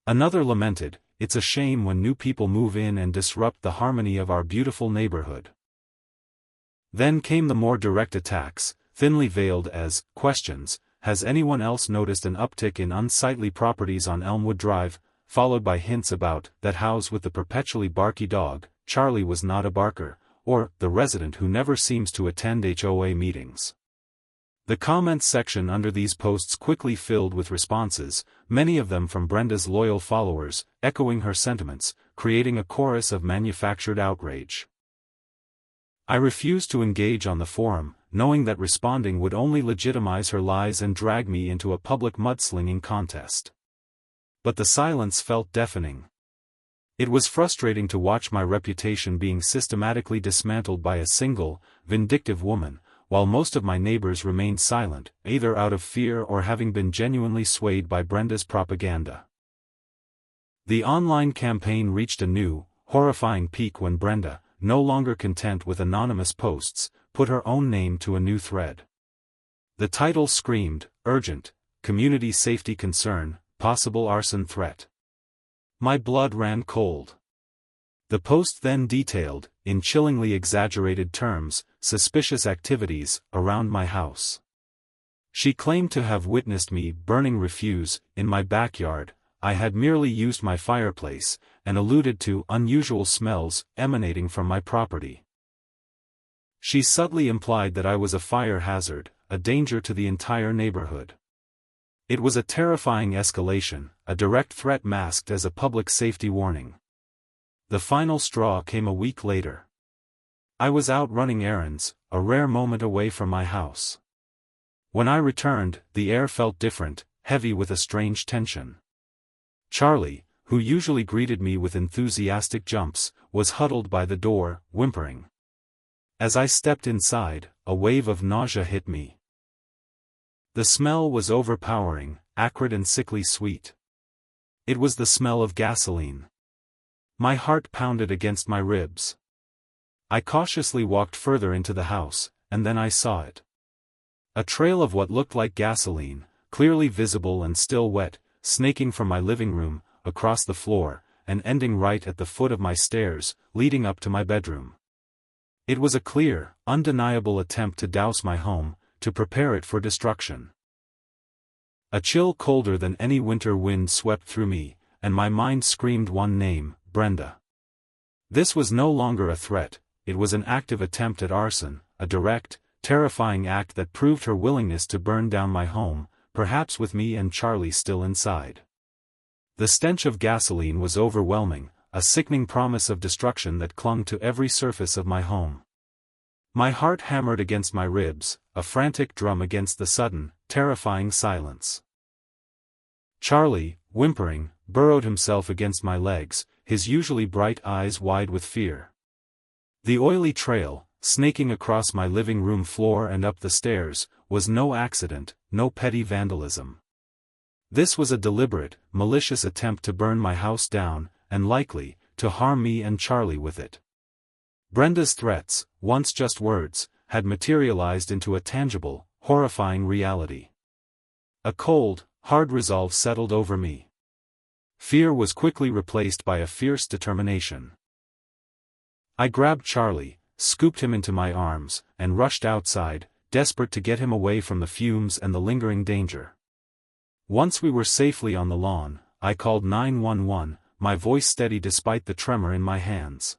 Another lamented, "It's a shame when new people move in and disrupt the harmony of our beautiful neighborhood." Then came the more direct attacks, thinly veiled as questions. "Has anyone else noticed an uptick in unsightly properties on Elmwood Drive?" followed by hints about that house with the perpetually barky dog, Charlie was not a barker, or the resident who never seems to attend HOA meetings. The comments section under these posts quickly filled with responses, many of them from Brenda's loyal followers, echoing her sentiments, creating a chorus of manufactured outrage. I refused to engage on the forum, knowing that responding would only legitimize her lies and drag me into a public mudslinging contest. But the silence felt deafening. It was frustrating to watch my reputation being systematically dismantled by a single, vindictive woman, while most of my neighbors remained silent, either out of fear or having been genuinely swayed by Brenda's propaganda. The online campaign reached a new, horrifying peak when Brenda, no longer content with anonymous posts, put her own name to a new thread. The title screamed, "Urgent, community safety concern, possible arson threat." My blood ran cold. The post then detailed, in chillingly exaggerated terms, suspicious activities around my house. She claimed to have witnessed me burning refuse in my backyard. I had merely used my fireplace, and alluded to unusual smells emanating from my property. She subtly implied that I was a fire hazard, a danger to the entire neighborhood. It was a terrifying escalation, a direct threat masked as a public safety warning. The final straw came a week later. I was out running errands, a rare moment away from my house. When I returned, the air felt different, heavy with a strange tension. Charlie, who usually greeted me with enthusiastic jumps, was huddled by the door, whimpering. As I stepped inside, a wave of nausea hit me. The smell was overpowering, acrid and sickly sweet. It was the smell of gasoline. My heart pounded against my ribs. I cautiously walked further into the house, and then I saw it. A trail of what looked like gasoline, clearly visible and still wet, snaking from my living room, across the floor, and ending right at the foot of my stairs, leading up to my bedroom. It was a clear, undeniable attempt to douse my home, to prepare it for destruction. A chill colder than any winter wind swept through me, and my mind screamed one name, Brenda. This was no longer a threat, it was an active attempt at arson, a direct, terrifying act that proved her willingness to burn down my home, perhaps with me and Charlie still inside. The stench of gasoline was overwhelming, a sickening promise of destruction that clung to every surface of my home. My heart hammered against my ribs, a frantic drum against the sudden, terrifying silence. Charlie, whimpering, burrowed himself against my legs, his usually bright eyes wide with fear. The oily trail, snaking across my living room floor and up the stairs, was no accident, no petty vandalism. This was a deliberate, malicious attempt to burn my house down, and likely, to harm me and Charlie with it. Brenda's threats, once just words, had materialized into a tangible, horrifying reality. A cold, hard resolve settled over me. Fear was quickly replaced by a fierce determination. I grabbed Charlie, scooped him into my arms, and rushed outside, desperate to get him away from the fumes and the lingering danger. Once we were safely on the lawn, I called 911, my voice steady despite the tremor in my hands.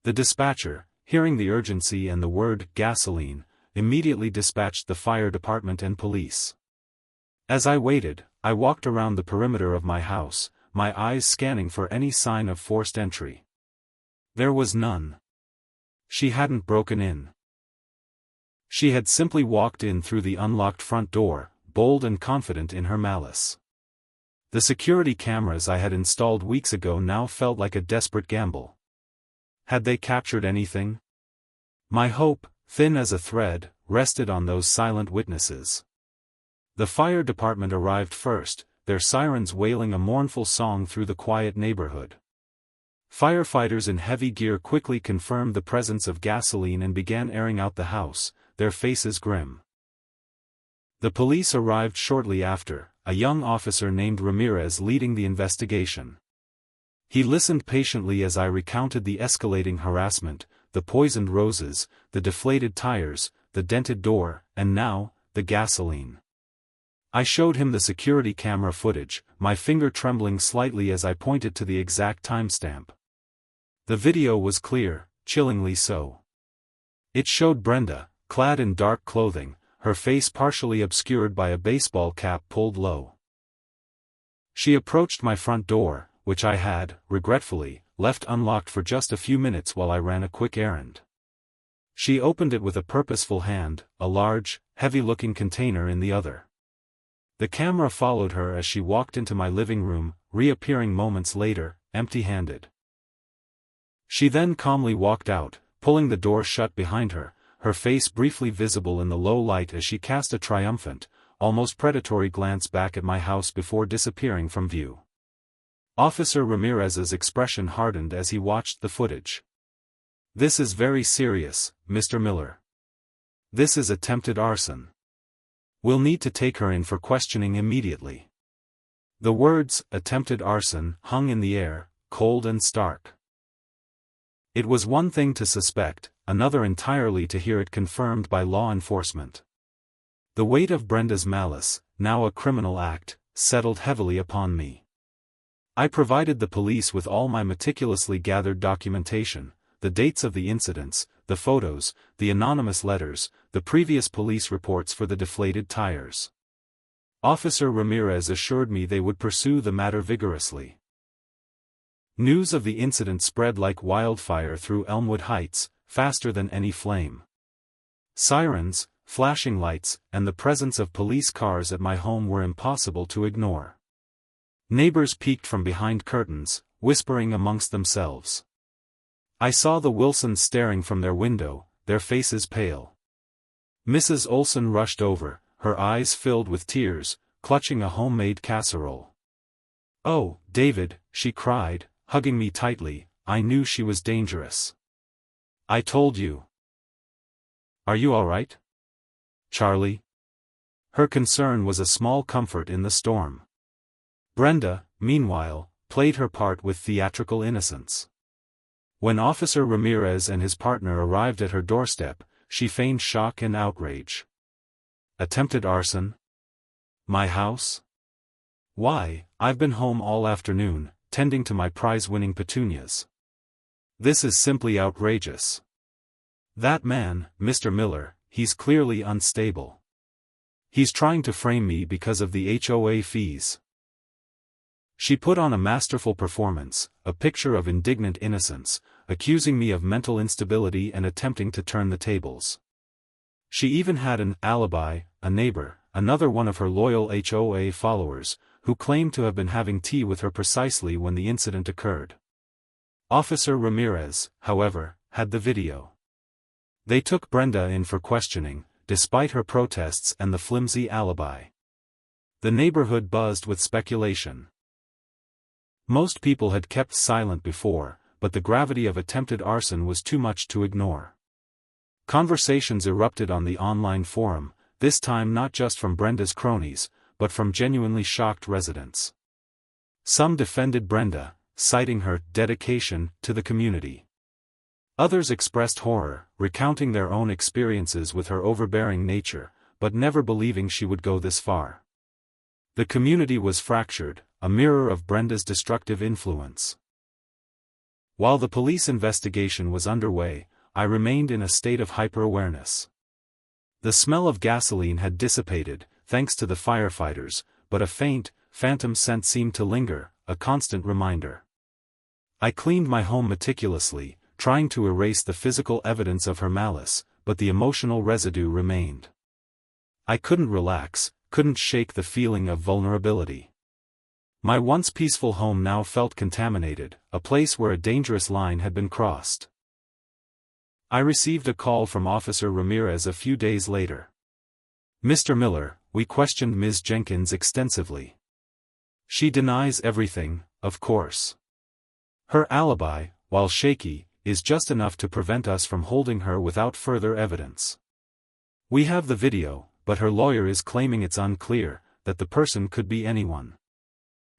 The dispatcher, hearing the urgency and the word gasoline, immediately dispatched the fire department and police. As I waited, I walked around the perimeter of my house, my eyes scanning for any sign of forced entry. There was none. She hadn't broken in. She had simply walked in through the unlocked front door, bold and confident in her malice. The security cameras I had installed weeks ago now felt like a desperate gamble. Had they captured anything? My hope, thin as a thread, rested on those silent witnesses. The fire department arrived first, their sirens wailing a mournful song through the quiet neighborhood. Firefighters in heavy gear quickly confirmed the presence of gasoline and began airing out the house, their faces grim. The police arrived shortly after, a young officer named Ramirez leading the investigation. He listened patiently as I recounted the escalating harassment, the poisoned roses, the deflated tires, the dented door, and now, the gasoline. I showed him the security camera footage, my finger trembling slightly as I pointed to the exact timestamp. The video was clear, chillingly so. It showed Brenda, clad in dark clothing, her face partially obscured by a baseball cap pulled low. She approached my front door, which I had, regretfully, left unlocked for just a few minutes while I ran a quick errand. She opened it with a purposeful hand, a large, heavy-looking container in the other. The camera followed her as she walked into my living room, reappearing moments later, empty-handed. She then calmly walked out, pulling the door shut behind her, her face briefly visible in the low light as she cast a triumphant, almost predatory glance back at my house before disappearing from view. Officer Ramirez's expression hardened as he watched the footage. "This is very serious, Mr. Miller. This is attempted arson. We'll need to take her in for questioning immediately." The words, attempted arson, hung in the air, cold and stark. It was one thing to suspect, another entirely to hear it confirmed by law enforcement. The weight of Brenda's malice, now a criminal act, settled heavily upon me. I provided the police with all my meticulously gathered documentation, the dates of the incidents, the photos, the anonymous letters, the previous police reports for the deflated tires. Officer Ramirez assured me they would pursue the matter vigorously. News of the incident spread like wildfire through Elmwood Heights, faster than any flame. Sirens, flashing lights, and the presence of police cars at my home were impossible to ignore. Neighbors peeked from behind curtains, whispering amongst themselves. I saw the Wilsons staring from their window, their faces pale. Mrs. Olson rushed over, her eyes filled with tears, clutching a homemade casserole. "Oh, David," she cried, hugging me tightly, "I knew she was dangerous. I told you." "Are you all right, Charlie?" Her concern was a small comfort in the storm. Brenda, meanwhile, played her part with theatrical innocence. When Officer Ramirez and his partner arrived at her doorstep, she feigned shock and outrage. "Attempted arson? My house? Why, I've been home all afternoon, tending to my prize-winning petunias. This is simply outrageous. That man, Mr. Miller, he's clearly unstable. He's trying to frame me because of the HOA fees." She put on a masterful performance, a picture of indignant innocence, accusing me of mental instability and attempting to turn the tables. She even had an alibi, a neighbor, another one of her loyal HOA followers, who claimed to have been having tea with her precisely when the incident occurred. Officer Ramirez, however, had the video. They took Brenda in for questioning, despite her protests and the flimsy alibi. The neighborhood buzzed with speculation. Most people had kept silent before, but the gravity of attempted arson was too much to ignore. Conversations erupted on the online forum, this time not just from Brenda's cronies, but from genuinely shocked residents. Some defended Brenda, citing her dedication to the community. Others expressed horror, recounting their own experiences with her overbearing nature, but never believing she would go this far. The community was fractured, a mirror of Brenda's destructive influence. While the police investigation was underway, I remained in a state of hyper-awareness. The smell of gasoline had dissipated, thanks to the firefighters, but a faint, phantom scent seemed to linger, a constant reminder. I cleaned my home meticulously, trying to erase the physical evidence of her malice, but the emotional residue remained. I couldn't relax, couldn't shake the feeling of vulnerability. My once peaceful home now felt contaminated, a place where a dangerous line had been crossed. I received a call from Officer Ramirez a few days later. "Mr. Miller, we questioned Ms. Jenkins extensively. She denies everything, of course. Her alibi, while shaky, is just enough to prevent us from holding her without further evidence. We have the video, but her lawyer is claiming it's unclear, that the person could be anyone.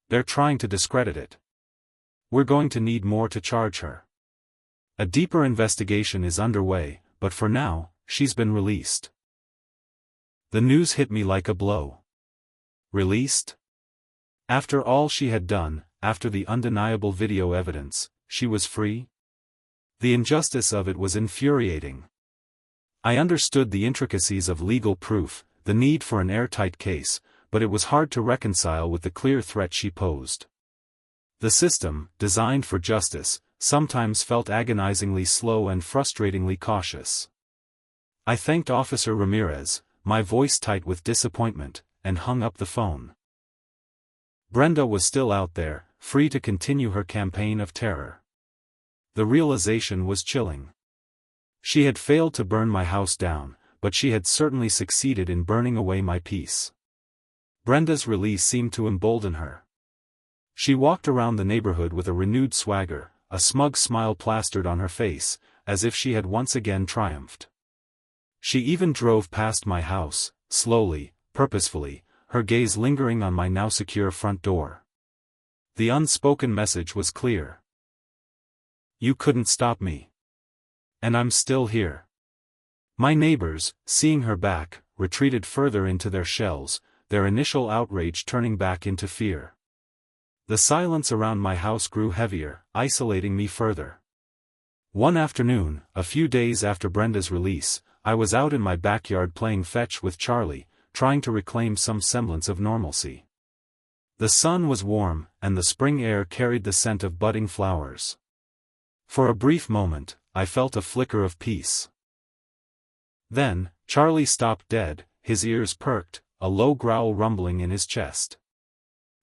They're trying to discredit it. We're going to need more to charge her. A deeper investigation is underway, but for now, she's been released." The news hit me like a blow. Released? After all she had done, after the undeniable video evidence, she was free? The injustice of it was infuriating. I understood the intricacies of legal proof, the need for an airtight case, but it was hard to reconcile with the clear threat she posed. The system, designed for justice, sometimes felt agonizingly slow and frustratingly cautious. I thanked Officer Ramirez, my voice tight with disappointment, and hung up the phone. Brenda was still out there, free to continue her campaign of terror. The realization was chilling. She had failed to burn my house down, but she had certainly succeeded in burning away my peace. Brenda's release seemed to embolden her. She walked around the neighborhood with a renewed swagger, a smug smile plastered on her face, as if she had once again triumphed. She even drove past my house, slowly, purposefully, her gaze lingering on my now secure front door. The unspoken message was clear. You couldn't stop me. And I'm still here. My neighbors, seeing her back, retreated further into their shells, their initial outrage turning back into fear. The silence around my house grew heavier, isolating me further. One afternoon, a few days after Brenda's release, I was out in my backyard playing fetch with Charlie, trying to reclaim some semblance of normalcy. The sun was warm, and the spring air carried the scent of budding flowers. For a brief moment, I felt a flicker of peace. Then, Charlie stopped dead, his ears perked, a low growl rumbling in his chest.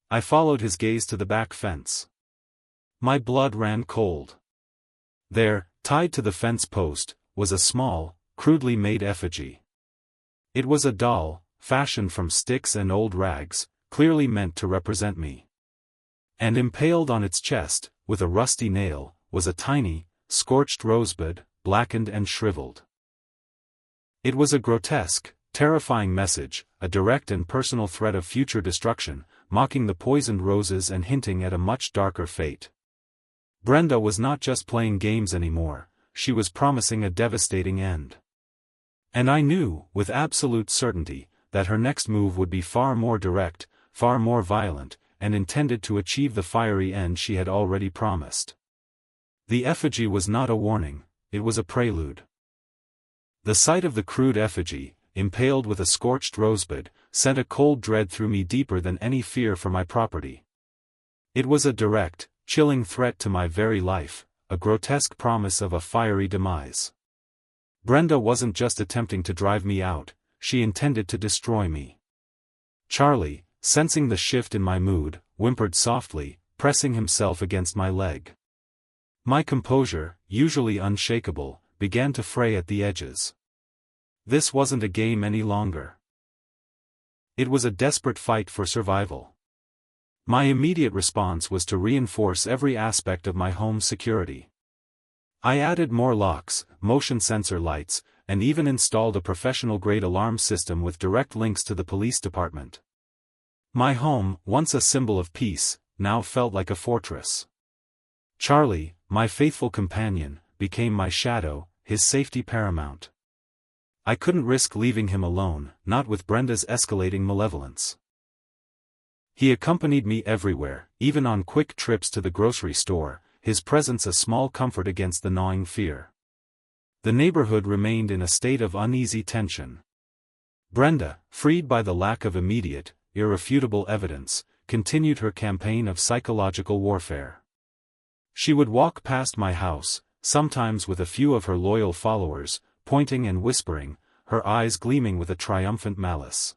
I followed his gaze to the back fence. My blood ran cold. There, tied to the fence post, was a small, crudely made effigy. It was a doll, fashioned from sticks and old rags, clearly meant to represent me. And impaled on its chest, with a rusty nail, was a tiny, scorched rosebud, blackened and shriveled. It was a grotesque, terrifying message, a direct and personal threat of future destruction, mocking the poisoned roses and hinting at a much darker fate. Brenda was not just playing games anymore, she was promising a devastating end. And I knew, with absolute certainty, that her next move would be far more direct, far more violent, and intended to achieve the fiery end she had already promised. The effigy was not a warning, it was a prelude. The sight of the crude effigy, impaled with a scorched rosebud, sent a cold dread through me deeper than any fear for my property. It was a direct, chilling threat to my very life, a grotesque promise of a fiery demise. Brenda wasn't just attempting to drive me out, she intended to destroy me. Charlie, sensing the shift in my mood, whimpered softly, pressing himself against my leg. My composure, usually unshakable, began to fray at the edges. This wasn't a game any longer. It was a desperate fight for survival. My immediate response was to reinforce every aspect of my home's security. I added more locks, motion sensor lights, and even installed a professional-grade alarm system with direct links to the police department. My home, once a symbol of peace, now felt like a fortress. Charlie, my faithful companion, became my shadow, his safety paramount. I couldn't risk leaving him alone, not with Brenda's escalating malevolence. He accompanied me everywhere, even on quick trips to the grocery store, his presence a small comfort against the gnawing fear. The neighborhood remained in a state of uneasy tension. Brenda, freed by the lack of immediate, irrefutable evidence, continued her campaign of psychological warfare. She would walk past my house, sometimes with a few of her loyal followers, pointing and whispering, her eyes gleaming with a triumphant malice.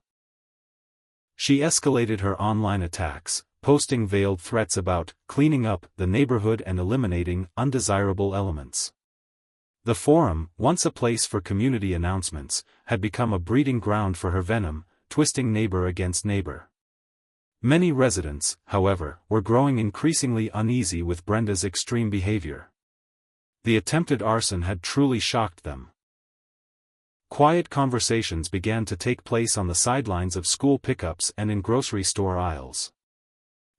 She escalated her online attacks, posting veiled threats about cleaning up the neighborhood and eliminating undesirable elements. The forum, once a place for community announcements, had become a breeding ground for her venom, twisting neighbor against neighbor. Many residents, however, were growing increasingly uneasy with Brenda's extreme behavior. The attempted arson had truly shocked them. Quiet conversations began to take place on the sidelines of school pickups and in grocery store aisles.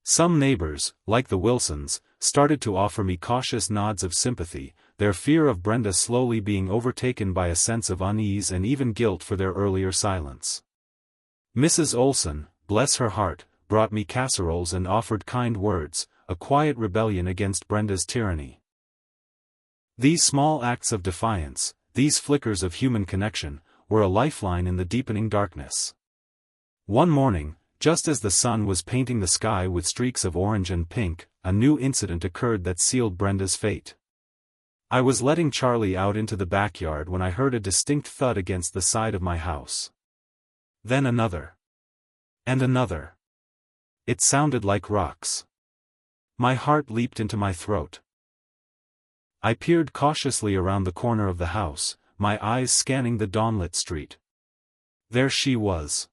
Some neighbors, like the Wilsons, started to offer me cautious nods of sympathy, their fear of Brenda slowly being overtaken by a sense of unease and even guilt for their earlier silence. Mrs. Olson, bless her heart, brought me casseroles and offered kind words, a quiet rebellion against Brenda's tyranny. These small acts of defiance, these flickers of human connection, were a lifeline in the deepening darkness. One morning, just as the sun was painting the sky with streaks of orange and pink, a new incident occurred that sealed Brenda's fate. I was letting Charlie out into the backyard when I heard a distinct thud against the side of my house. Then another. And another. It sounded like rocks. My heart leaped into my throat. I peered cautiously around the corner of the house, my eyes scanning the dawnlit street. There she was.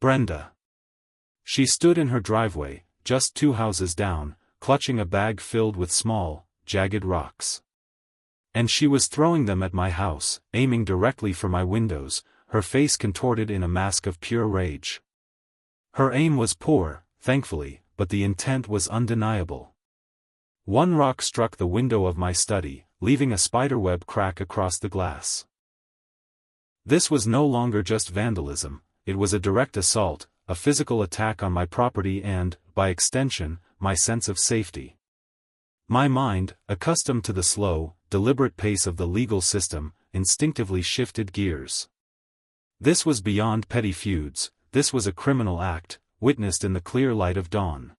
Brenda. She stood in her driveway, just 2 houses down, clutching a bag filled with small, jagged rocks. And she was throwing them at my house, aiming directly for my windows, her face contorted in a mask of pure rage. Her aim was poor, thankfully, but the intent was undeniable. One rock struck the window of my study, leaving a spiderweb crack across the glass. This was no longer just vandalism, it was a direct assault, a physical attack on my property and, by extension, my sense of safety. My mind, accustomed to the slow, deliberate pace of the legal system, instinctively shifted gears. This was beyond petty feuds, this was a criminal act, witnessed in the clear light of dawn.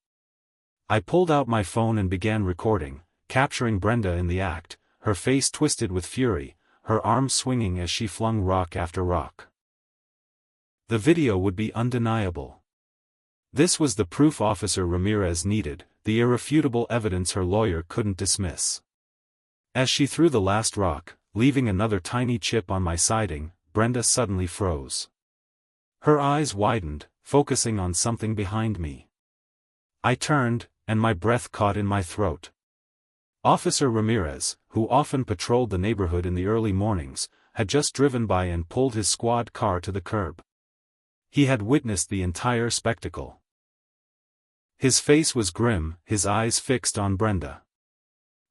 I pulled out my phone and began recording, capturing Brenda in the act, her face twisted with fury, her arms swinging as she flung rock after rock. The video would be undeniable. This was the proof Officer Ramirez needed, the irrefutable evidence her lawyer couldn't dismiss. As she threw the last rock, leaving another tiny chip on my siding, Brenda suddenly froze. Her eyes widened, focusing on something behind me. I turned, and my breath caught in my throat. Officer Ramirez, who often patrolled the neighborhood in the early mornings, had just driven by and pulled his squad car to the curb. He had witnessed the entire spectacle. His face was grim, his eyes fixed on Brenda.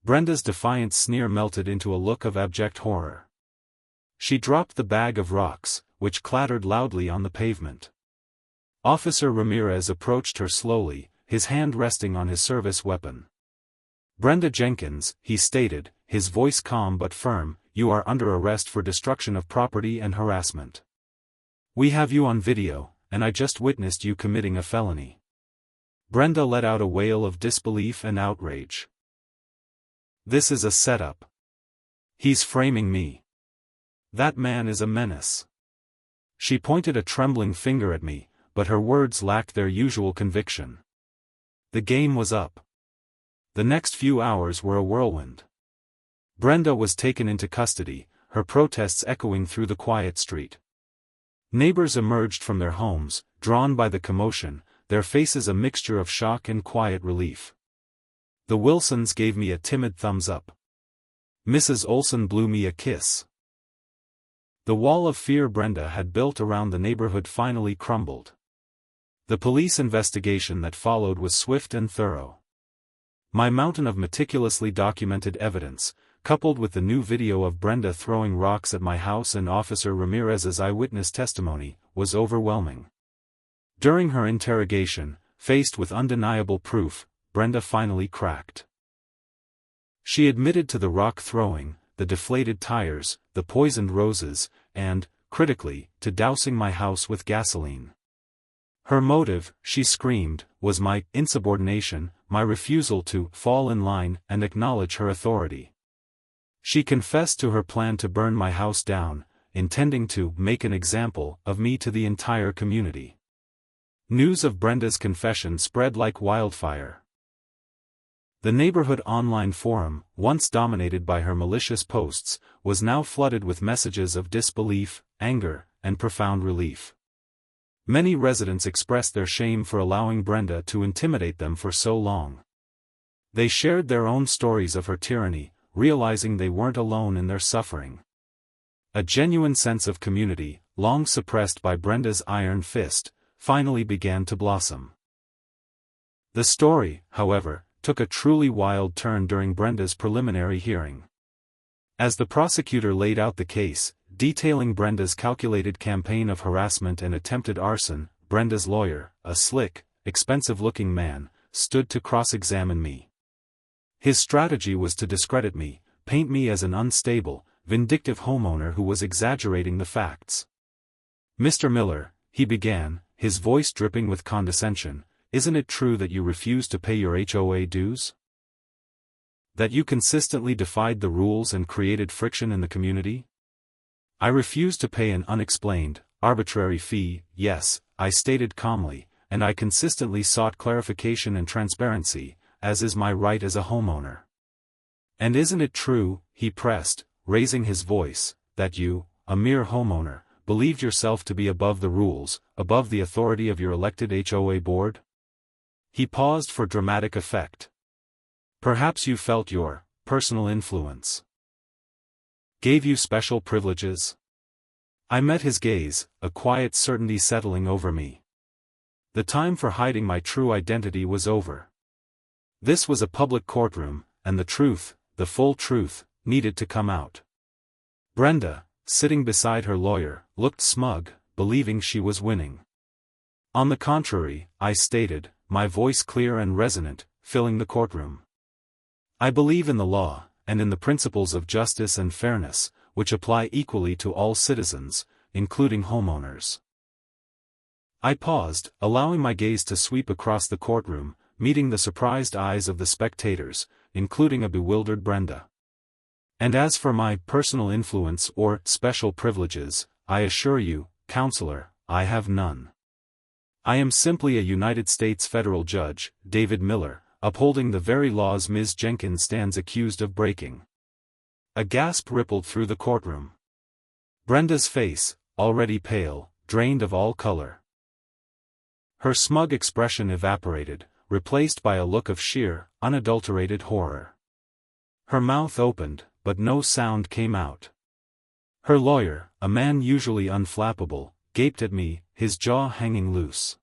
Brenda's defiant sneer melted into a look of abject horror. She dropped the bag of rocks, which clattered loudly on the pavement. Officer Ramirez approached her slowly, his hand resting on his service weapon. "Brenda Jenkins," he stated, his voice calm but firm, "you are under arrest for destruction of property and harassment. We have you on video, and I just witnessed you committing a felony." Brenda let out a wail of disbelief and outrage. "This is a setup. He's framing me. That man is a menace." She pointed a trembling finger at me, but her words lacked their usual conviction. The game was up. The next few hours were a whirlwind. Brenda was taken into custody, her protests echoing through the quiet street. Neighbors emerged from their homes, drawn by the commotion, their faces a mixture of shock and quiet relief. The Wilsons gave me a timid thumbs up. Mrs. Olson blew me a kiss. The wall of fear Brenda had built around the neighborhood finally crumbled. The police investigation that followed was swift and thorough. My mountain of meticulously documented evidence, coupled with the new video of Brenda throwing rocks at my house and Officer Ramirez's eyewitness testimony, was overwhelming. During her interrogation, faced with undeniable proof, Brenda finally cracked. She admitted to the rock throwing, the deflated tires, the poisoned roses, and, critically, to dousing my house with gasoline. Her motive, she screamed, was my insubordination, my refusal to fall in line and acknowledge her authority. She confessed to her plan to burn my house down, intending to make an example of me to the entire community. News of Brenda's confession spread like wildfire. The neighborhood online forum, once dominated by her malicious posts, was now flooded with messages of disbelief, anger, and profound relief. Many residents expressed their shame for allowing Brenda to intimidate them for so long. They shared their own stories of her tyranny, realizing they weren't alone in their suffering. A genuine sense of community, long suppressed by Brenda's iron fist, finally began to blossom. The story, however, took a truly wild turn during Brenda's preliminary hearing. As the prosecutor laid out the case, detailing Brenda's calculated campaign of harassment and attempted arson, Brenda's lawyer, a slick, expensive-looking man, stood to cross-examine me. His strategy was to discredit me, paint me as an unstable, vindictive homeowner who was exaggerating the facts. "Mr. Miller," he began, his voice dripping with condescension, "isn't it true that you refused to pay your HOA dues? That you consistently defied the rules and created friction in the community?" "I refused to pay an unexplained, arbitrary fee, yes," I stated calmly, "and I consistently sought clarification and transparency, as is my right as a homeowner." "And isn't it true," he pressed, raising his voice, "that you, a mere homeowner, believed yourself to be above the rules, above the authority of your elected HOA board?" He paused for dramatic effect. "Perhaps you felt your personal influence gave you special privileges?" I met his gaze, a quiet certainty settling over me. The time for hiding my true identity was over. This was a public courtroom, and the truth, the full truth, needed to come out. Brenda, sitting beside her lawyer, looked smug, believing she was winning. "On the contrary," I stated, my voice clear and resonant, filling the courtroom. "I believe in the law, and in the principles of justice and fairness, which apply equally to all citizens, including homeowners." I paused, allowing my gaze to sweep across the courtroom, meeting the surprised eyes of the spectators, including a bewildered Brenda. "And as for my personal influence or special privileges, I assure you, counselor, I have none. I am simply a United States federal judge, David Miller, upholding the very laws Ms. Jenkins stands accused of breaking." A gasp rippled through the courtroom. Brenda's face, already pale, drained of all color. Her smug expression evaporated, replaced by a look of sheer, unadulterated horror. Her mouth opened, but no sound came out. Her lawyer, a man usually unflappable, gaped at me, his jaw hanging loose.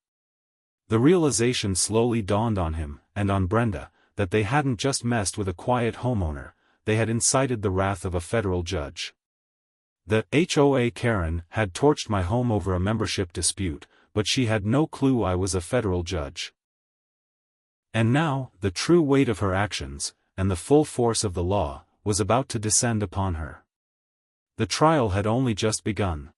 The realization slowly dawned on him, and on Brenda, that they hadn't just messed with a quiet homeowner, they had incited the wrath of a federal judge. The HOA Karen had torched my home over a membership dispute, but she had no clue I was a federal judge. And now, the true weight of her actions, and the full force of the law, was about to descend upon her. The trial had only just begun.